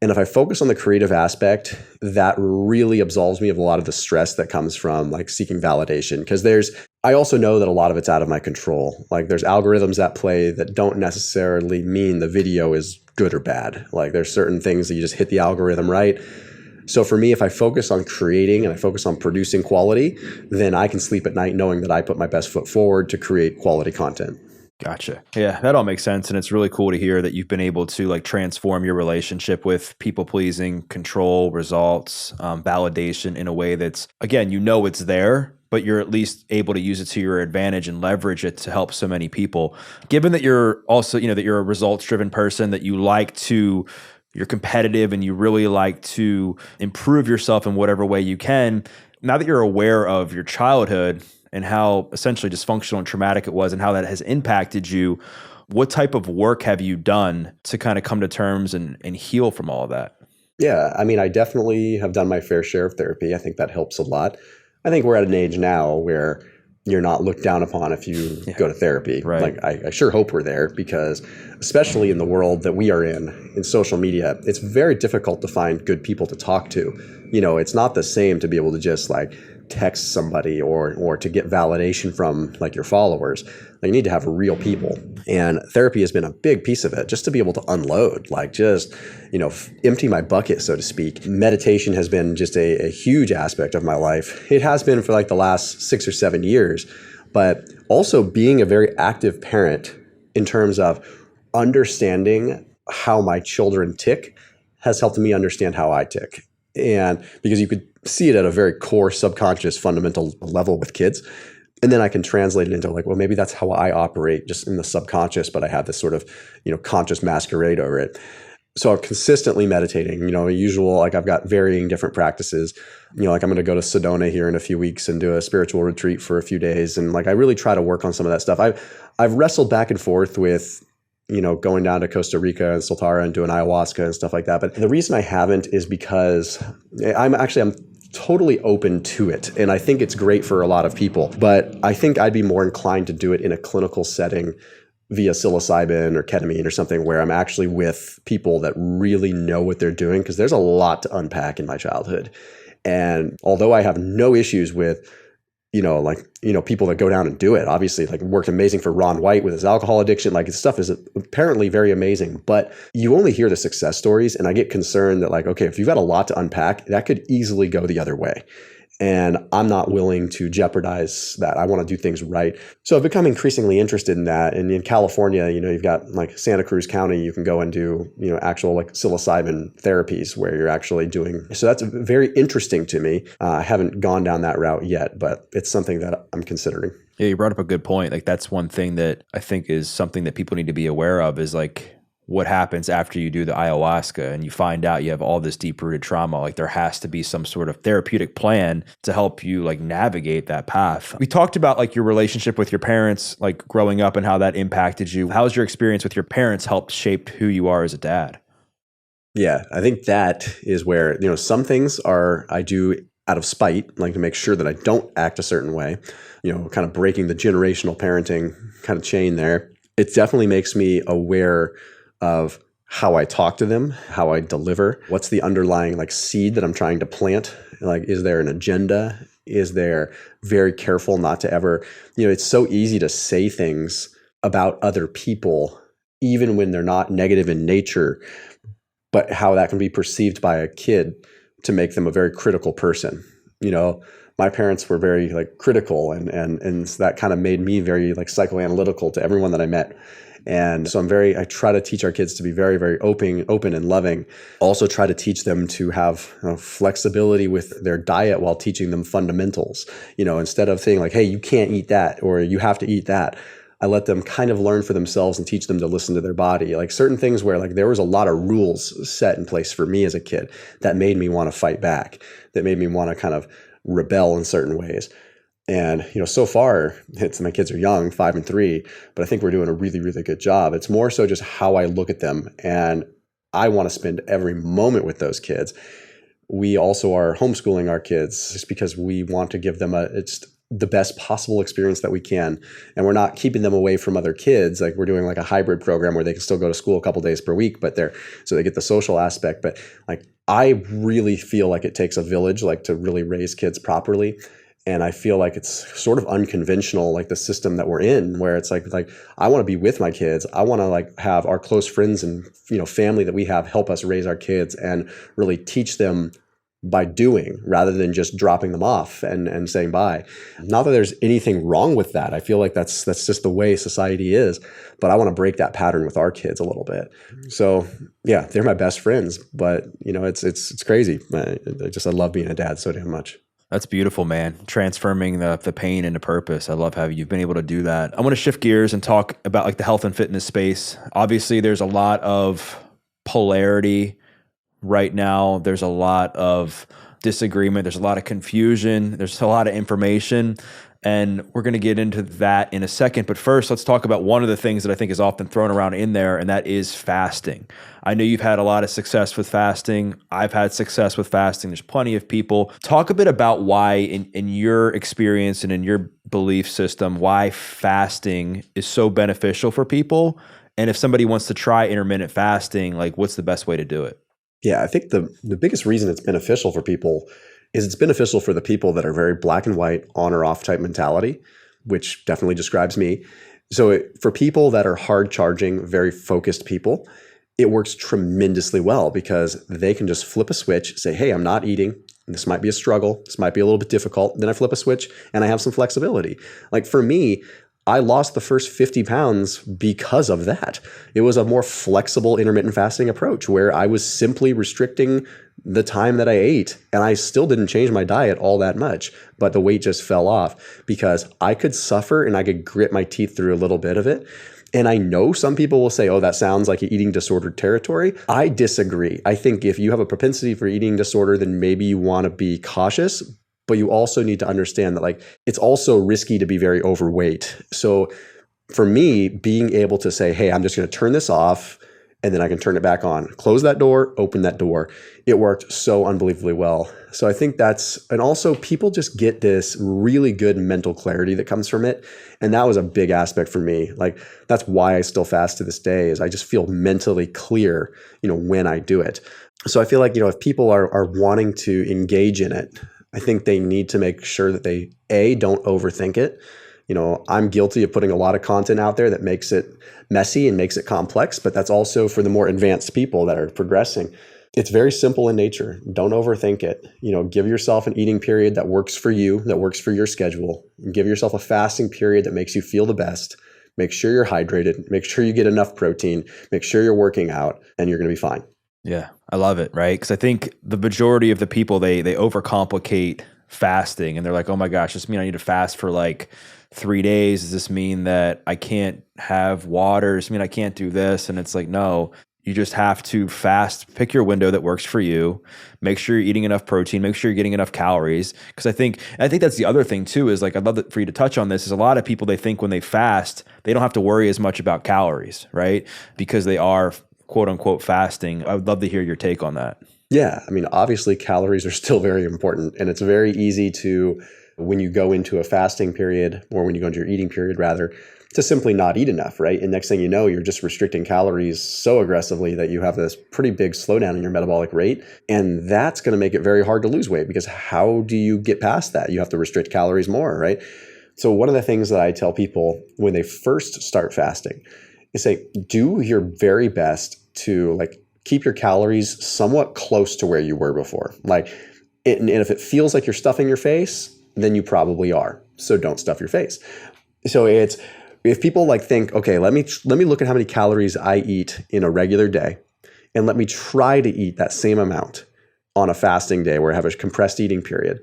Speaker 2: And if I focus on the creative aspect, that really absolves me of a lot of the stress that comes from like seeking validation. Because I also know that a lot of it's out of my control. Like there's algorithms at play that don't necessarily mean the video is good or bad. Like there's certain things that you just hit the algorithm right. So for me, if I focus on creating and I focus on producing quality, then I can sleep at night knowing that I put my best foot forward to create quality content.
Speaker 1: Gotcha. Yeah, that all makes sense. And it's really cool to hear that you've been able to like transform your relationship with people pleasing, control, results, validation in a way that's, again, it's there, but you're at least able to use it to your advantage and leverage it to help so many people. Given that you're also, that you're a results-driven person, that you're competitive and you really like to improve yourself in whatever way you can. Now that you're aware of your childhood and how essentially dysfunctional and traumatic it was and how that has impacted you, what type of work have you done to kind of come to terms and heal from all of that?
Speaker 2: Yeah, I mean, I definitely have done my fair share of therapy. I think that helps a lot. I think we're at an age now where you're not looked down upon if you go to therapy.
Speaker 1: Right.
Speaker 2: Like I sure hope we're there because especially in the world that we are in social media, it's very difficult to find good people to talk to. It's not the same to be able to just like text somebody or to get validation from like your followers. Like you need to have real people. And therapy has been a big piece of it, just to be able to unload, like just, empty my bucket, so to speak. Meditation has been just a huge aspect of my life. It has been for like the last 6 or 7 years, but also being a very active parent in terms of understanding how my children tick has helped me understand how I tick. And because you could see it at a very core, subconscious, fundamental level with kids. And then I can translate it into like, well, maybe that's how I operate just in the subconscious, but I have this sort of, conscious masquerade over it. So I'm consistently meditating, usual, like I've got varying different practices, like I'm going to go to Sedona here in a few weeks and do a spiritual retreat for a few days. And like, I really try to work on some of that stuff. I've wrestled back and forth with, going down to Costa Rica and Soltara and doing ayahuasca and stuff like that. But the reason I haven't is because I'm totally open to it. And I think it's great for a lot of people, but I think I'd be more inclined to do it in a clinical setting via psilocybin or ketamine or something where I'm actually with people that really know what they're doing, because there's a lot to unpack in my childhood. And although I have no issues with, people that go down and do it, obviously, like, worked amazing for Ron White with his alcohol addiction. Like, his stuff is apparently very amazing, but you only hear the success stories. And I get concerned that, like, okay, if you've got a lot to unpack, that could easily go the other way. And I'm not willing to jeopardize that. I want to do things right. So I've become increasingly interested in that. And in California, you've got like Santa Cruz County, you can go and do, actual like psilocybin therapies where you're actually doing. So that's very interesting to me. I haven't gone down that route yet, but it's something that I'm considering.
Speaker 1: Yeah, you brought up a good point. Like, that's one thing that I think is something that people need to be aware of, is like, what happens after you do the ayahuasca and you find out you have all this deep-rooted trauma. Like, there has to be some sort of therapeutic plan to help you like navigate that path. We talked about like your relationship with your parents, like growing up and how that impacted you. How's your experience with your parents helped shape who you are as a dad?
Speaker 2: Yeah, I think that is where, some things I do out of spite, like to make sure that I don't act a certain way, kind of breaking the generational parenting kind of chain there. It definitely makes me aware of how I talk to them, how I deliver, what's the underlying like seed that I'm trying to plant. Like, is there an agenda? Is there very careful not to ever, it's so easy to say things about other people, even when they're not negative in nature, but how that can be perceived by a kid to make them a very critical person. My parents were very like critical, and that kind of made me very like psychoanalytical to everyone that I met. And so I try to teach our kids to be very, very open and loving. Also try to teach them to have flexibility with their diet while teaching them fundamentals. Instead of saying like, hey, you can't eat that or you have to eat that, I let them kind of learn for themselves and teach them to listen to their body. Like, certain things where like there was a lot of rules set in place for me as a kid that made me want to fight back, that made me want to kind of rebel in certain ways. And, so far, my kids are young, 5 and 3, but I think we're doing a really, really good job. It's more so just how I look at them. And I want to spend every moment with those kids. We also are homeschooling our kids just because we want to give them it's the best possible experience that we can. And we're not keeping them away from other kids. Like, we're doing like a hybrid program where they can still go to school a couple days per week, but so they get the social aspect. But like, I really feel like it takes a village, like, to really raise kids properly. And I feel like it's sort of unconventional, like the system that we're in, where it's like I want to be with my kids. I want to like have our close friends and family that we have help us raise our kids and really teach them by doing, rather than just dropping them off and saying bye. Not that there's anything wrong with that. I feel like that's just the way society is. But I want to break that pattern with our kids a little bit. So yeah, they're my best friends. But it's crazy. I love being a dad so damn much.
Speaker 1: That's beautiful, man. Transforming the pain into purpose. I love how you've been able to do that. I want to shift gears and talk about like the health and fitness space. Obviously, there's a lot of polarity right now. There's a lot of disagreement. There's a lot of confusion. There's a lot of information. And we're going to get into that in a second. But first, let's talk about one of the things that I think is often thrown around in there, and that is fasting. I know you've had a lot of success with fasting. I've had success with fasting. There's plenty of people. Talk a bit about why, in your experience and in your belief system, why fasting is so beneficial for people. And if somebody wants to try intermittent fasting, like, what's the best way to do it?
Speaker 2: Yeah, I think the biggest reason it's beneficial for people is it's beneficial for the people that are very black and white, on or off type mentality, which definitely describes me. So for people that are hard charging, very focused people, it works tremendously well because they can just flip a switch, say, hey, I'm not eating. This might be a struggle. This might be a little bit difficult. Then I flip a switch and I have some flexibility. Like, for me, I lost the first 50 pounds because of that. It was a more flexible intermittent fasting approach where I was simply restricting the time that I ate, and I still didn't change my diet all that much, but the weight just fell off because I could suffer and I could grit my teeth through a little bit of it. And I know some people will say, oh, that sounds like eating disorder territory. I disagree. I think if you have a propensity for eating disorder, then maybe you want to be cautious. But you also need to understand that, like, it's also risky to be very overweight. So for me, being able to say, hey, I'm just going to turn this off and then I can turn it back on. Close that door, open that door. It worked so unbelievably well. So I think and also people just get this really good mental clarity that comes from it. And that was a big aspect for me. Like, that's why I still fast to this day, is I just feel mentally clear, when I do it. So I feel like, if people are wanting to engage in it, I think they need to make sure that they, don't overthink it. I'm guilty of putting a lot of content out there that makes it messy and makes it complex, but that's also for the more advanced people that are progressing. It's very simple in nature. Don't overthink it. Give yourself an eating period that works for you, that works for your schedule. Give yourself a fasting period that makes you feel the best. Make sure you're hydrated. Make sure you get enough protein. Make sure you're working out, and you're going to be fine.
Speaker 1: Yeah, I love it, right? Because I think the majority of the people, they overcomplicate fasting, and they're like, oh my gosh, this mean I need to fast for like 3 days? Does this mean that I can't have water? Does this mean I can't do this? And it's like, no, you just have to fast, pick your window that works for you, make sure you're eating enough protein, make sure you're getting enough calories. Because I think that's the other thing too, is like, I'd love for you to touch on this, is a lot of people, they think when they fast, they don't have to worry as much about calories, right? Because they are quote unquote fasting. I would love to hear your take on that.
Speaker 2: Yeah. I mean, obviously calories are still very important, and it's very easy to, when you go into a fasting period, or when you go into your eating period rather, to simply not eat enough, right? And next thing you know, you're just restricting calories so aggressively that you have this pretty big slowdown in your metabolic rate. And that's going to make it very hard to lose weight, because how do you get past that? You have to restrict calories more, right? So one of the things that I tell people when they first start fasting is say, do your very best to keep your calories somewhat close to where you were before. And if it feels like you're stuffing your face, then you probably are. So don't stuff your face. So if people think, okay, let me look at how many calories I eat in a regular day, and let me try to eat that same amount on a fasting day where I have a compressed eating period.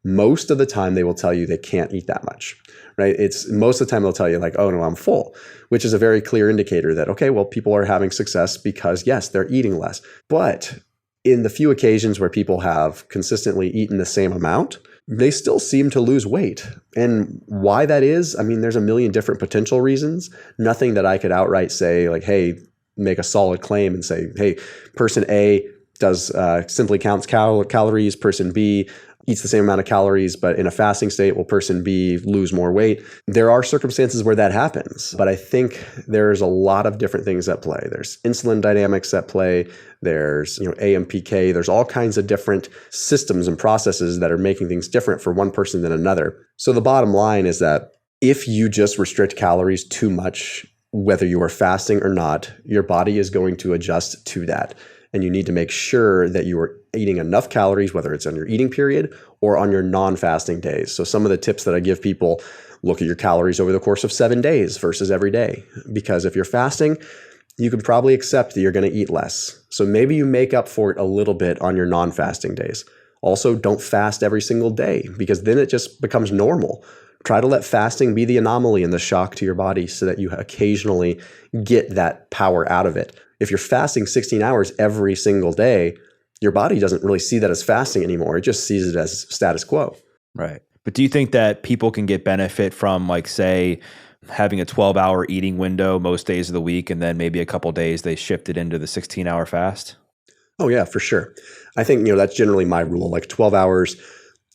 Speaker 2: Most of the time they will tell you they can't eat that much, right? Most of the time they'll tell you oh no, I'm full, which is a very clear indicator that, okay, well, people are having success because yes, they're eating less. But in the few occasions where people have consistently eaten the same amount, they still seem to lose weight. And why that is, I mean, there's a million different potential reasons. Nothing that I could outright say hey, make a solid claim and say, hey, person A does simply counts calories, person B eats the same amount of calories, but in a fasting state, will person B lose more weight? There are circumstances where that happens, but I think there's a lot of different things at play. There's insulin dynamics at play. There's AMPK. There's all kinds of different systems and processes that are making things different for one person than another. So the bottom line is that if you just restrict calories too much, whether you are fasting or not, your body is going to adjust to that. And you need to make sure that you are eating enough calories, whether it's on your eating period or on your non-fasting days. So some of the tips that I give people, look at your calories over the course of 7 days versus every day. Because if you're fasting, you can probably accept that you're going to eat less. So maybe you make up for it a little bit on your non-fasting days. Also, don't fast every single day, because then it just becomes normal. Try to let fasting be the anomaly and the shock to your body so that you occasionally get that power out of it. If you're fasting 16 hours every single day, your body doesn't really see that as fasting anymore. It just sees it as status quo.
Speaker 1: Right. But do you think that people can get benefit from, say, having a 12-hour eating window most days of the week, and then maybe a couple days they shift it into the 16-hour fast?
Speaker 2: Oh, yeah, for sure. I think, that's generally my rule. 12 hours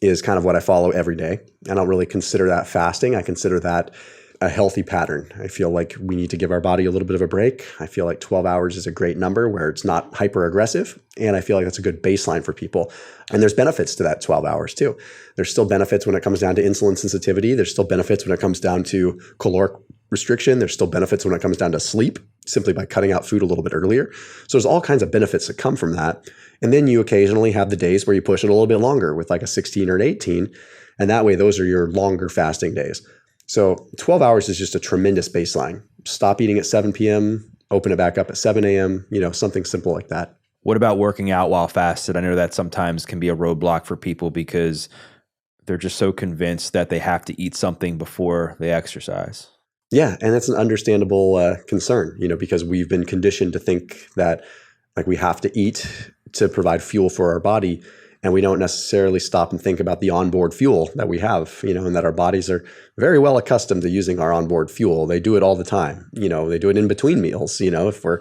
Speaker 2: is kind of what I follow every day. I don't really consider that fasting. I consider that a healthy pattern. I feel like we need to give our body a little bit of a break. I feel like 12 hours is a great number where it's not hyper aggressive. And I feel like that's a good baseline for people. And there's benefits to that 12 hours too. There's still benefits when it comes down to insulin sensitivity. There's still benefits when it comes down to caloric restriction. There's still benefits when it comes down to sleep, simply by cutting out food a little bit earlier. So there's all kinds of benefits that come from that. And then you occasionally have the days where you push it a little bit longer with a 16 or an 18. And that way, those are your longer fasting days. So 12 hours is just a tremendous baseline. Stop eating at 7 p.m., open it back up at 7 a.m., something simple like that.
Speaker 1: What about working out while fasted? I know that sometimes can be a roadblock for people because they're just so convinced that they have to eat something before they exercise.
Speaker 2: Yeah, and that's an understandable concern, because we've been conditioned to think that we have to eat to provide fuel for our body. And we don't necessarily stop and think about the onboard fuel that we have, and that our bodies are very well accustomed to using our onboard fuel. They do it all the time. They do it in between meals. If we're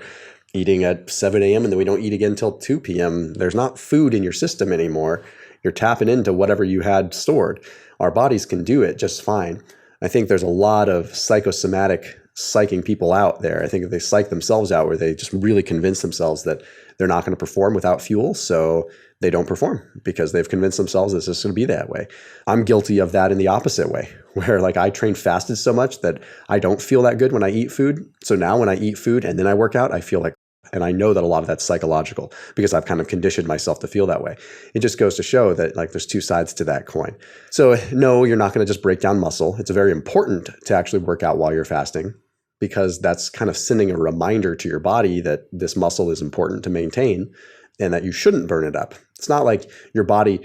Speaker 2: eating at 7 a.m. and then we don't eat again until 2 p.m. There's not food in your system anymore. You're tapping into whatever you had stored. Our bodies can do it just fine. I think there's a lot of psychosomatic psyching people out there. I think if they psych themselves out where they just really convince themselves that they're not going to perform without fuel, so they don't perform because they've convinced themselves it's just going to be that way. I'm guilty of that in the opposite way, where like I train fasted so much that I don't feel that good when I eat food. So now when I eat food and then I work out, I feel like, and I know that a lot of that's psychological because I've kind of conditioned myself to feel that way. It just goes to show that like there's two sides to that coin. So no, you're not going to just break down muscle. It's very important to actually work out while you're fasting, because that's kind of sending a reminder to your body that this muscle is important to maintain and that you shouldn't burn it up. It's not like your body,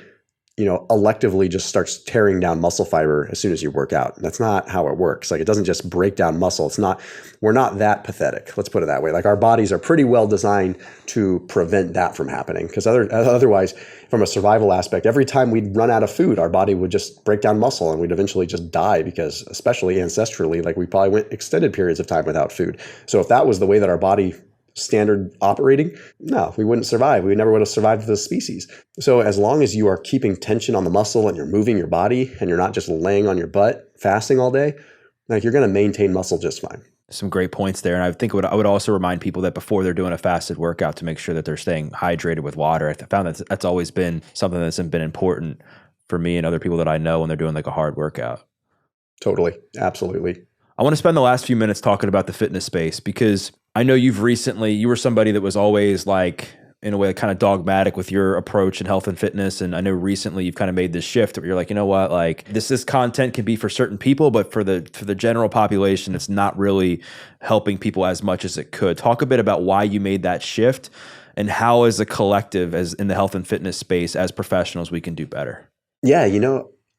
Speaker 2: electively just starts tearing down muscle fiber as soon as you work out. That's not how it works. Like it doesn't just break down muscle. We're not that pathetic. Let's put it that way. Like our bodies are pretty well designed to prevent that from happening, because otherwise, from a survival aspect, every time we'd run out of food, our body would just break down muscle and we'd eventually just die, because especially ancestrally, like we probably went extended periods of time without food. So if that was the way that our body standard operating, no, we wouldn't survive. We never would have survived as a species. So as long as you are keeping tension on the muscle and you're moving your body and you're not just laying on your butt fasting all day, like you're going to maintain muscle just fine.
Speaker 1: Some great points there. And I think I would also remind people that before they're doing a fasted workout to make sure that they're staying hydrated with water. I found that's always been something that's been important for me and other people that I know when they're doing like a hard workout.
Speaker 2: Totally. Absolutely.
Speaker 1: I want to spend the last few minutes talking about the fitness space, because I know you were somebody that was always like, in a way, kind of dogmatic with your approach in health and fitness. And I know recently you've kind of made this shift where you're like, you know what, like this content can be for certain people, but for the general population, it's not really helping people as much as it could. Talk a bit about why you made that shift and how as a collective, as in the health and fitness space, as professionals, we can do better.
Speaker 2: Yeah,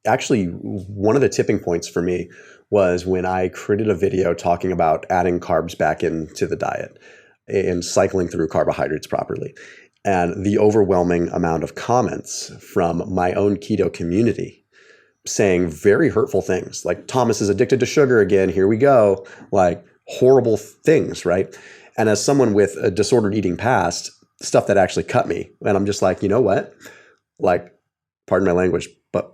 Speaker 2: actually one of the tipping points for me was when I created a video talking about adding carbs back into the diet and cycling through carbohydrates properly. And the overwhelming amount of comments from my own keto community saying very hurtful things like, Thomas is addicted to sugar again, here we go, like horrible things, right? And as someone with a disordered eating past, stuff that actually cut me. And I'm just like, you know what? Like, pardon my language, but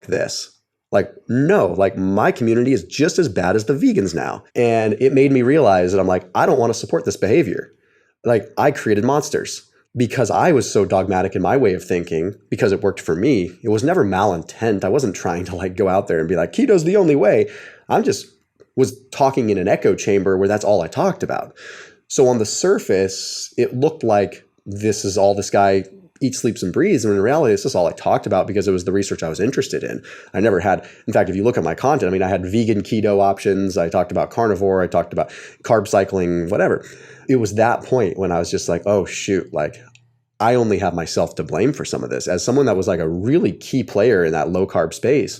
Speaker 2: this. Like, no, like my community is just as bad as the vegans now. And it made me realize that I'm like, I don't want to support this behavior. Like I created monsters because I was so dogmatic in my way of thinking, because it worked for me. It was never malintent. I wasn't trying to like go out there and be like, keto's the only way. I'm just was talking in an echo chamber where that's all I talked about. So on the surface, it looked like this is all this guy eats, sleeps, and breathes. And in reality, this is all I talked about because it was the research I was interested in. I never had, in fact, if you look at my content, I mean, I had vegan keto options. I talked about carnivore. I talked about carb cycling, whatever. It was that point when I was just like, oh, shoot, like I only have myself to blame for some of this. As someone that was like a really key player in that low carb space,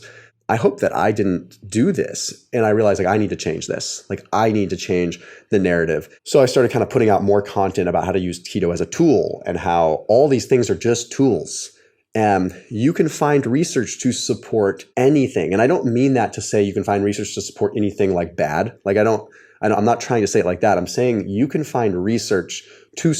Speaker 2: I hope that I didn't do this. And I realized like I need to change this. Like I need to change the narrative. So I started kind of putting out more content about how to use keto as a tool and how all these things are just tools. And you can find research to support anything. And I don't mean that to say you can find research to support anything like bad. Like I'm not trying to say it like that. I'm saying you can find research to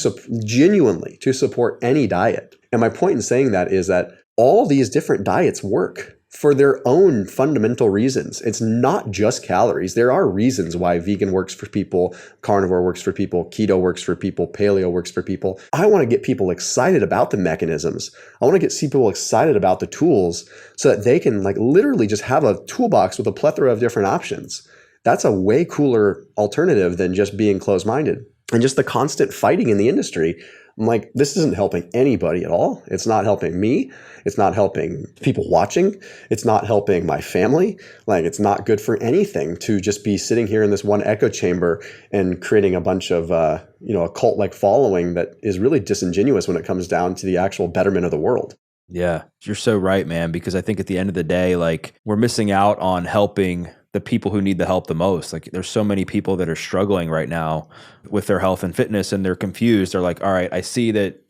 Speaker 2: genuinely to support any diet. And my point in saying that is that all these different diets work for their own fundamental reasons. It's not just calories. There are reasons why vegan works for people, carnivore works for people, keto works for people, paleo works for people. I want to get people excited about the mechanisms. I want to get people excited about the tools so that they can like literally just have a toolbox with a plethora of different options. That's a way cooler alternative than just being closed-minded. And just the constant fighting in the industry, I'm like, this isn't helping anybody at all. It's not helping me. It's not helping people watching. It's not helping my family. Like, it's not good for anything to just be sitting here in this one echo chamber and creating a bunch of, a cult-like following that is really disingenuous when it comes down to the actual betterment of the world.
Speaker 1: Yeah, you're so right, man, because I think at the end of the day, like we're missing out on helping the people who need the help the most. Like there's so many people that are struggling right now with their health and fitness, and they're confused. They're like, all right, I see that,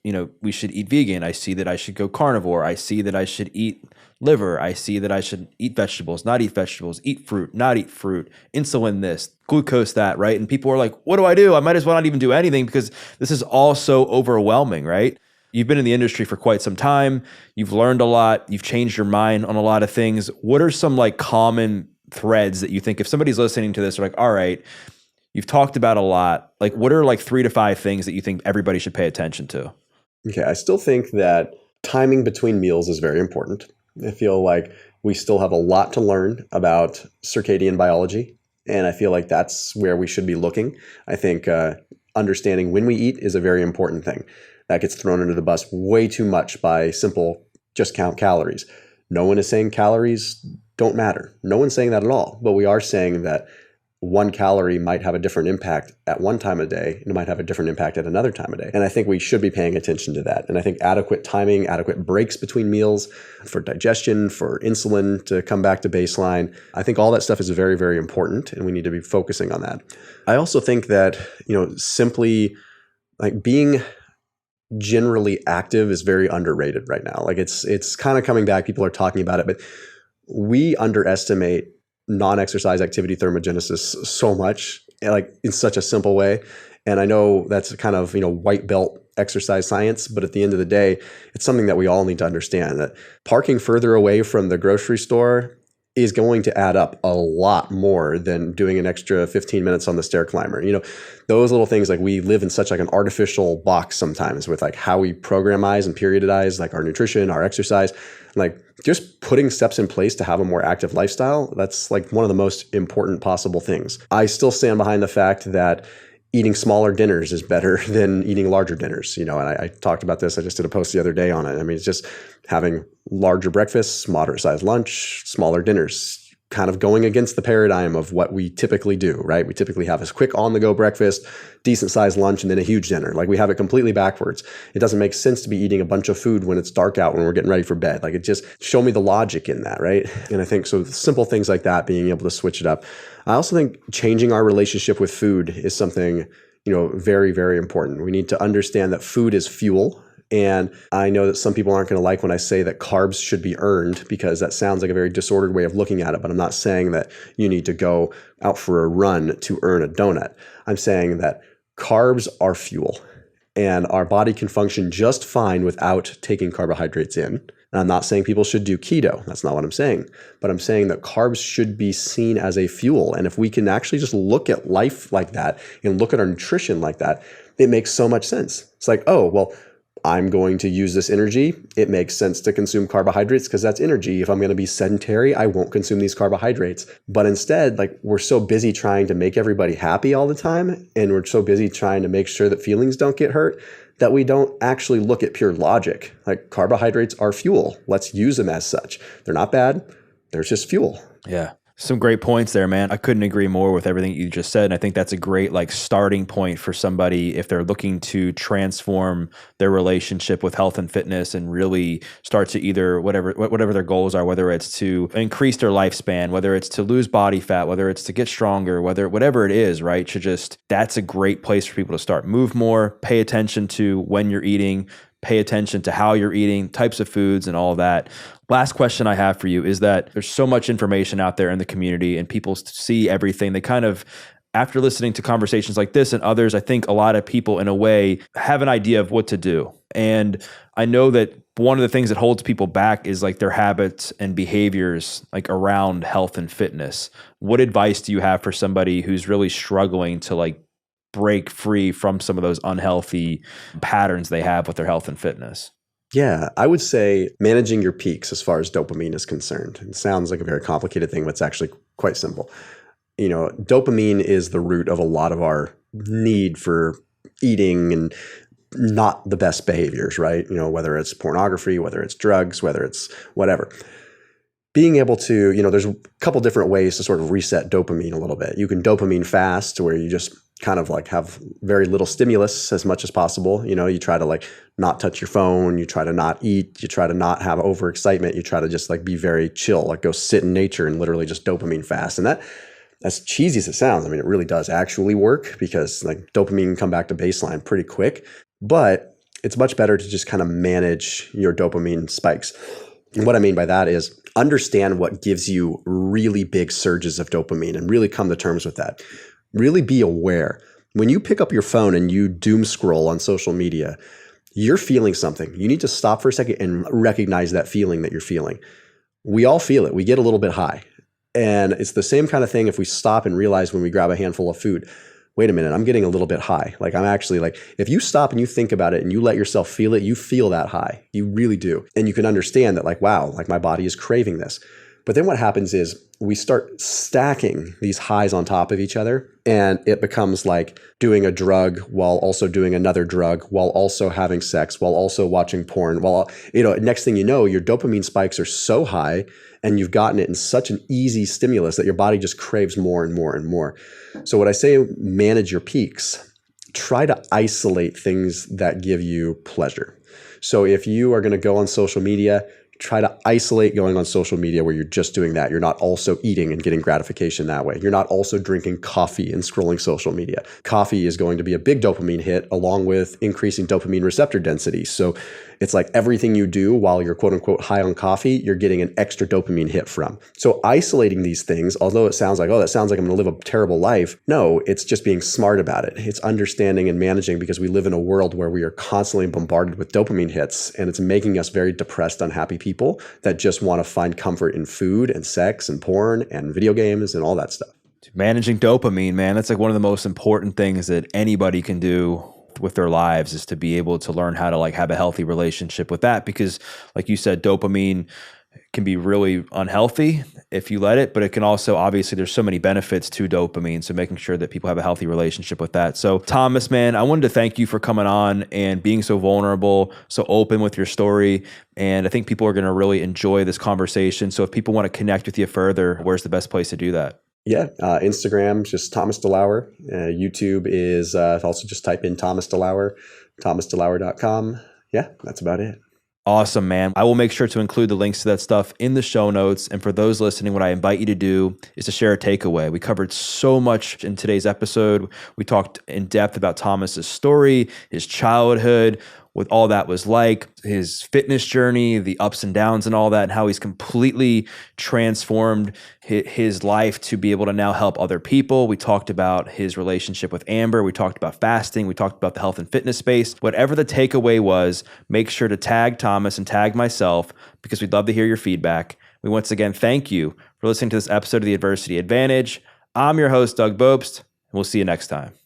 Speaker 1: we should eat vegan. I see that I should go carnivore. I see that I should eat liver. I see that I should eat vegetables, not eat vegetables, eat fruit, not eat fruit, insulin this, glucose that, right? And people are like, what do I do? I might as well not even do anything because this is all so overwhelming, right? You've been in the industry for quite some time. You've learned a lot. You've changed your mind on a lot of things. What are some like common threads that you think if somebody's listening to this, they're like, all right, you've talked about a lot. Like, what are like 3 to 5 things that you think everybody should pay attention to?
Speaker 2: Okay, I still think that timing between meals is very important. I feel like we still have a lot to learn about circadian biology, and I feel like that's where we should be looking. I think understanding when we eat is a very important thing. That gets thrown under the bus way too much by simple just count calories. No one is saying calories don't matter. No one's saying that at all. But we are saying that 1 calorie might have a different impact at one time of day, and it might have a different impact at another time of day. And I think we should be paying attention to that. And I think adequate timing, adequate breaks between meals for digestion, for insulin to come back to baseline. I think all that stuff is very, very important, and we need to be focusing on that. I also think that, simply like being generally active is very underrated right now. Like it's kind of coming back. People are talking about it, but we underestimate non-exercise activity thermogenesis so much, like in such a simple way. And I know that's kind of, white belt exercise science, but at the end of the day, it's something that we all need to understand, that parking further away from the grocery store is going to add up a lot more than doing an extra 15 minutes on the stair climber. Those little things, like we live in such like an artificial box sometimes with like how we programize and periodize like our nutrition, our exercise, like just putting steps in place to have a more active lifestyle. That's like one of the most important possible things. I still stand behind the fact that eating smaller dinners is better than eating larger dinners, and I talked about this. I just did a post the other day on it. I mean, it's just having larger breakfasts, moderate sized lunch, smaller dinners, kind of going against the paradigm of what we typically do, right? We typically have a quick on the go breakfast, decent sized lunch, and then a huge dinner. Like we have it completely backwards. It doesn't make sense to be eating a bunch of food when it's dark out, when we're getting ready for bed. Like it just show me the logic in that, right? And I think so simple things like that, being able to switch it up. I also think changing our relationship with food is something, very, very important. We need to understand that food is fuel. And I know that some people aren't going to like when I say that carbs should be earned, because that sounds like a very disordered way of looking at it. But I'm not saying that you need to go out for a run to earn a donut. I'm saying that carbs are fuel, and our body can function just fine without taking carbohydrates in. And I'm not saying people should do keto. That's not what I'm saying. But I'm saying that carbs should be seen as a fuel. And if we can actually just look at life like that and look at our nutrition like that, it makes so much sense. It's like, oh, well, I'm going to use this energy. It makes sense to consume carbohydrates because that's energy. If I'm going to be sedentary, I won't consume these carbohydrates. But instead, like we're so busy trying to make everybody happy all the time, and we're so busy trying to make sure that feelings don't get hurt, that we don't actually look at pure logic. Like carbohydrates are fuel. Let's use them as such. They're not bad. They're just fuel.
Speaker 1: Yeah. Some great points there, man. I couldn't agree more with everything you just said. And I think that's a great like starting point for somebody if they're looking to transform their relationship with health and fitness and really start to either whatever their goals are, whether it's to increase their lifespan, whether it's to lose body fat, whether it's to get stronger, whatever it is, right? That's a great place for people to start. Move more, pay attention to when you're eating, pay attention to how you're eating, types of foods and all that. Last question I have for you is that there's so much information out there in the community and people see everything. They kind of, after listening to conversations like this and others, I think a lot of people in a way have an idea of what to do. And I know that one of the things that holds people back is like their habits and behaviors like around health and fitness. What advice do you have for somebody who's really struggling to like break free from some of those unhealthy patterns they have with their health and fitness?
Speaker 2: Yeah, I would say managing your peaks as far as dopamine is concerned. It sounds like a very complicated thing, but it's actually quite simple. Dopamine is the root of a lot of our need for eating and not the best behaviors, right? Whether it's pornography, whether it's drugs, whether it's whatever. Being able to, there's a couple different ways to sort of reset dopamine a little bit. You can dopamine fast, where you just kind of like have very little stimulus as much as possible. You try to like not touch your phone, you try to not eat, you try to not have overexcitement, you try to just like be very chill, like go sit in nature and literally just dopamine fast. And as cheesy as it sounds, I mean, it really does actually work, because like dopamine can come back to baseline pretty quick, but it's much better to just kind of manage your dopamine spikes. And what I mean by that is understand what gives you really big surges of dopamine and really come to terms with that. Really be aware. When you pick up your phone and you doom scroll on social media, you're feeling something. You need to stop for a second and recognize that feeling that you're feeling. We all feel it. We get a little bit high. And it's the same kind of thing if we stop and realize when we grab a handful of food, wait a minute, I'm getting a little bit high. Like I'm actually like, if you stop and you think about it and you let yourself feel it, you feel that high. You really do. And you can understand that like, wow, like my body is craving this. But then what happens is we start stacking these highs on top of each other, and it becomes like doing a drug while also doing another drug, while also having sex, while also watching porn, while, next thing you know, your dopamine spikes are so high and you've gotten it in such an easy stimulus that your body just craves more and more and more. So what I say, manage your peaks. Try to isolate things that give you pleasure. So if you are going to go on social media, try to isolate going on social media where you're just doing that. You're not also eating and getting gratification that way. You're not also drinking coffee and scrolling social media. Coffee is going to be a big dopamine hit along with increasing dopamine receptor density. So it's like everything you do while you're quote unquote high on coffee, you're getting an extra dopamine hit from. So isolating these things, although it sounds like, oh, that sounds like I'm going to live a terrible life. No, it's just being smart about it. It's understanding and managing, because we live in a world where we are constantly bombarded with dopamine hits, and it's making us very depressed, unhappy people that just want to find comfort in food and sex and porn and video games and all that stuff.
Speaker 1: Managing dopamine, man, that's like one of the most important things that anybody can do with their lives, is to be able to learn how to like have a healthy relationship with that. Because like you said, dopamine can be really unhealthy if you let it, but it can also, obviously there's so many benefits to dopamine. So making sure that people have a healthy relationship with that. So Thomas, man, I wanted to thank you for coming on and being so vulnerable, so open with your story. And I think people are going to really enjoy this conversation. So if people want to connect with you further, where's the best place to do that?
Speaker 2: Yeah, Instagram, just Thomas DeLauer. YouTube is also just type in Thomas DeLauer, thomasdelauer.com. Yeah, that's about it.
Speaker 1: Awesome, man. I will make sure to include the links to that stuff in the show notes. And for those listening, what I invite you to do is to share a takeaway. We covered so much in today's episode. We talked in depth about Thomas's story, his childhood, what all that was like, his fitness journey, the ups and downs and all that, and how he's completely transformed his life to be able to now help other people. We talked about his relationship with Amber. We talked about fasting. We talked about the health and fitness space. Whatever the takeaway was, make sure to tag Thomas and tag myself, because we'd love to hear your feedback. We once again thank you for listening to this episode of The Adversity Advantage. I'm your host, Doug Bopst, and we'll see you next time.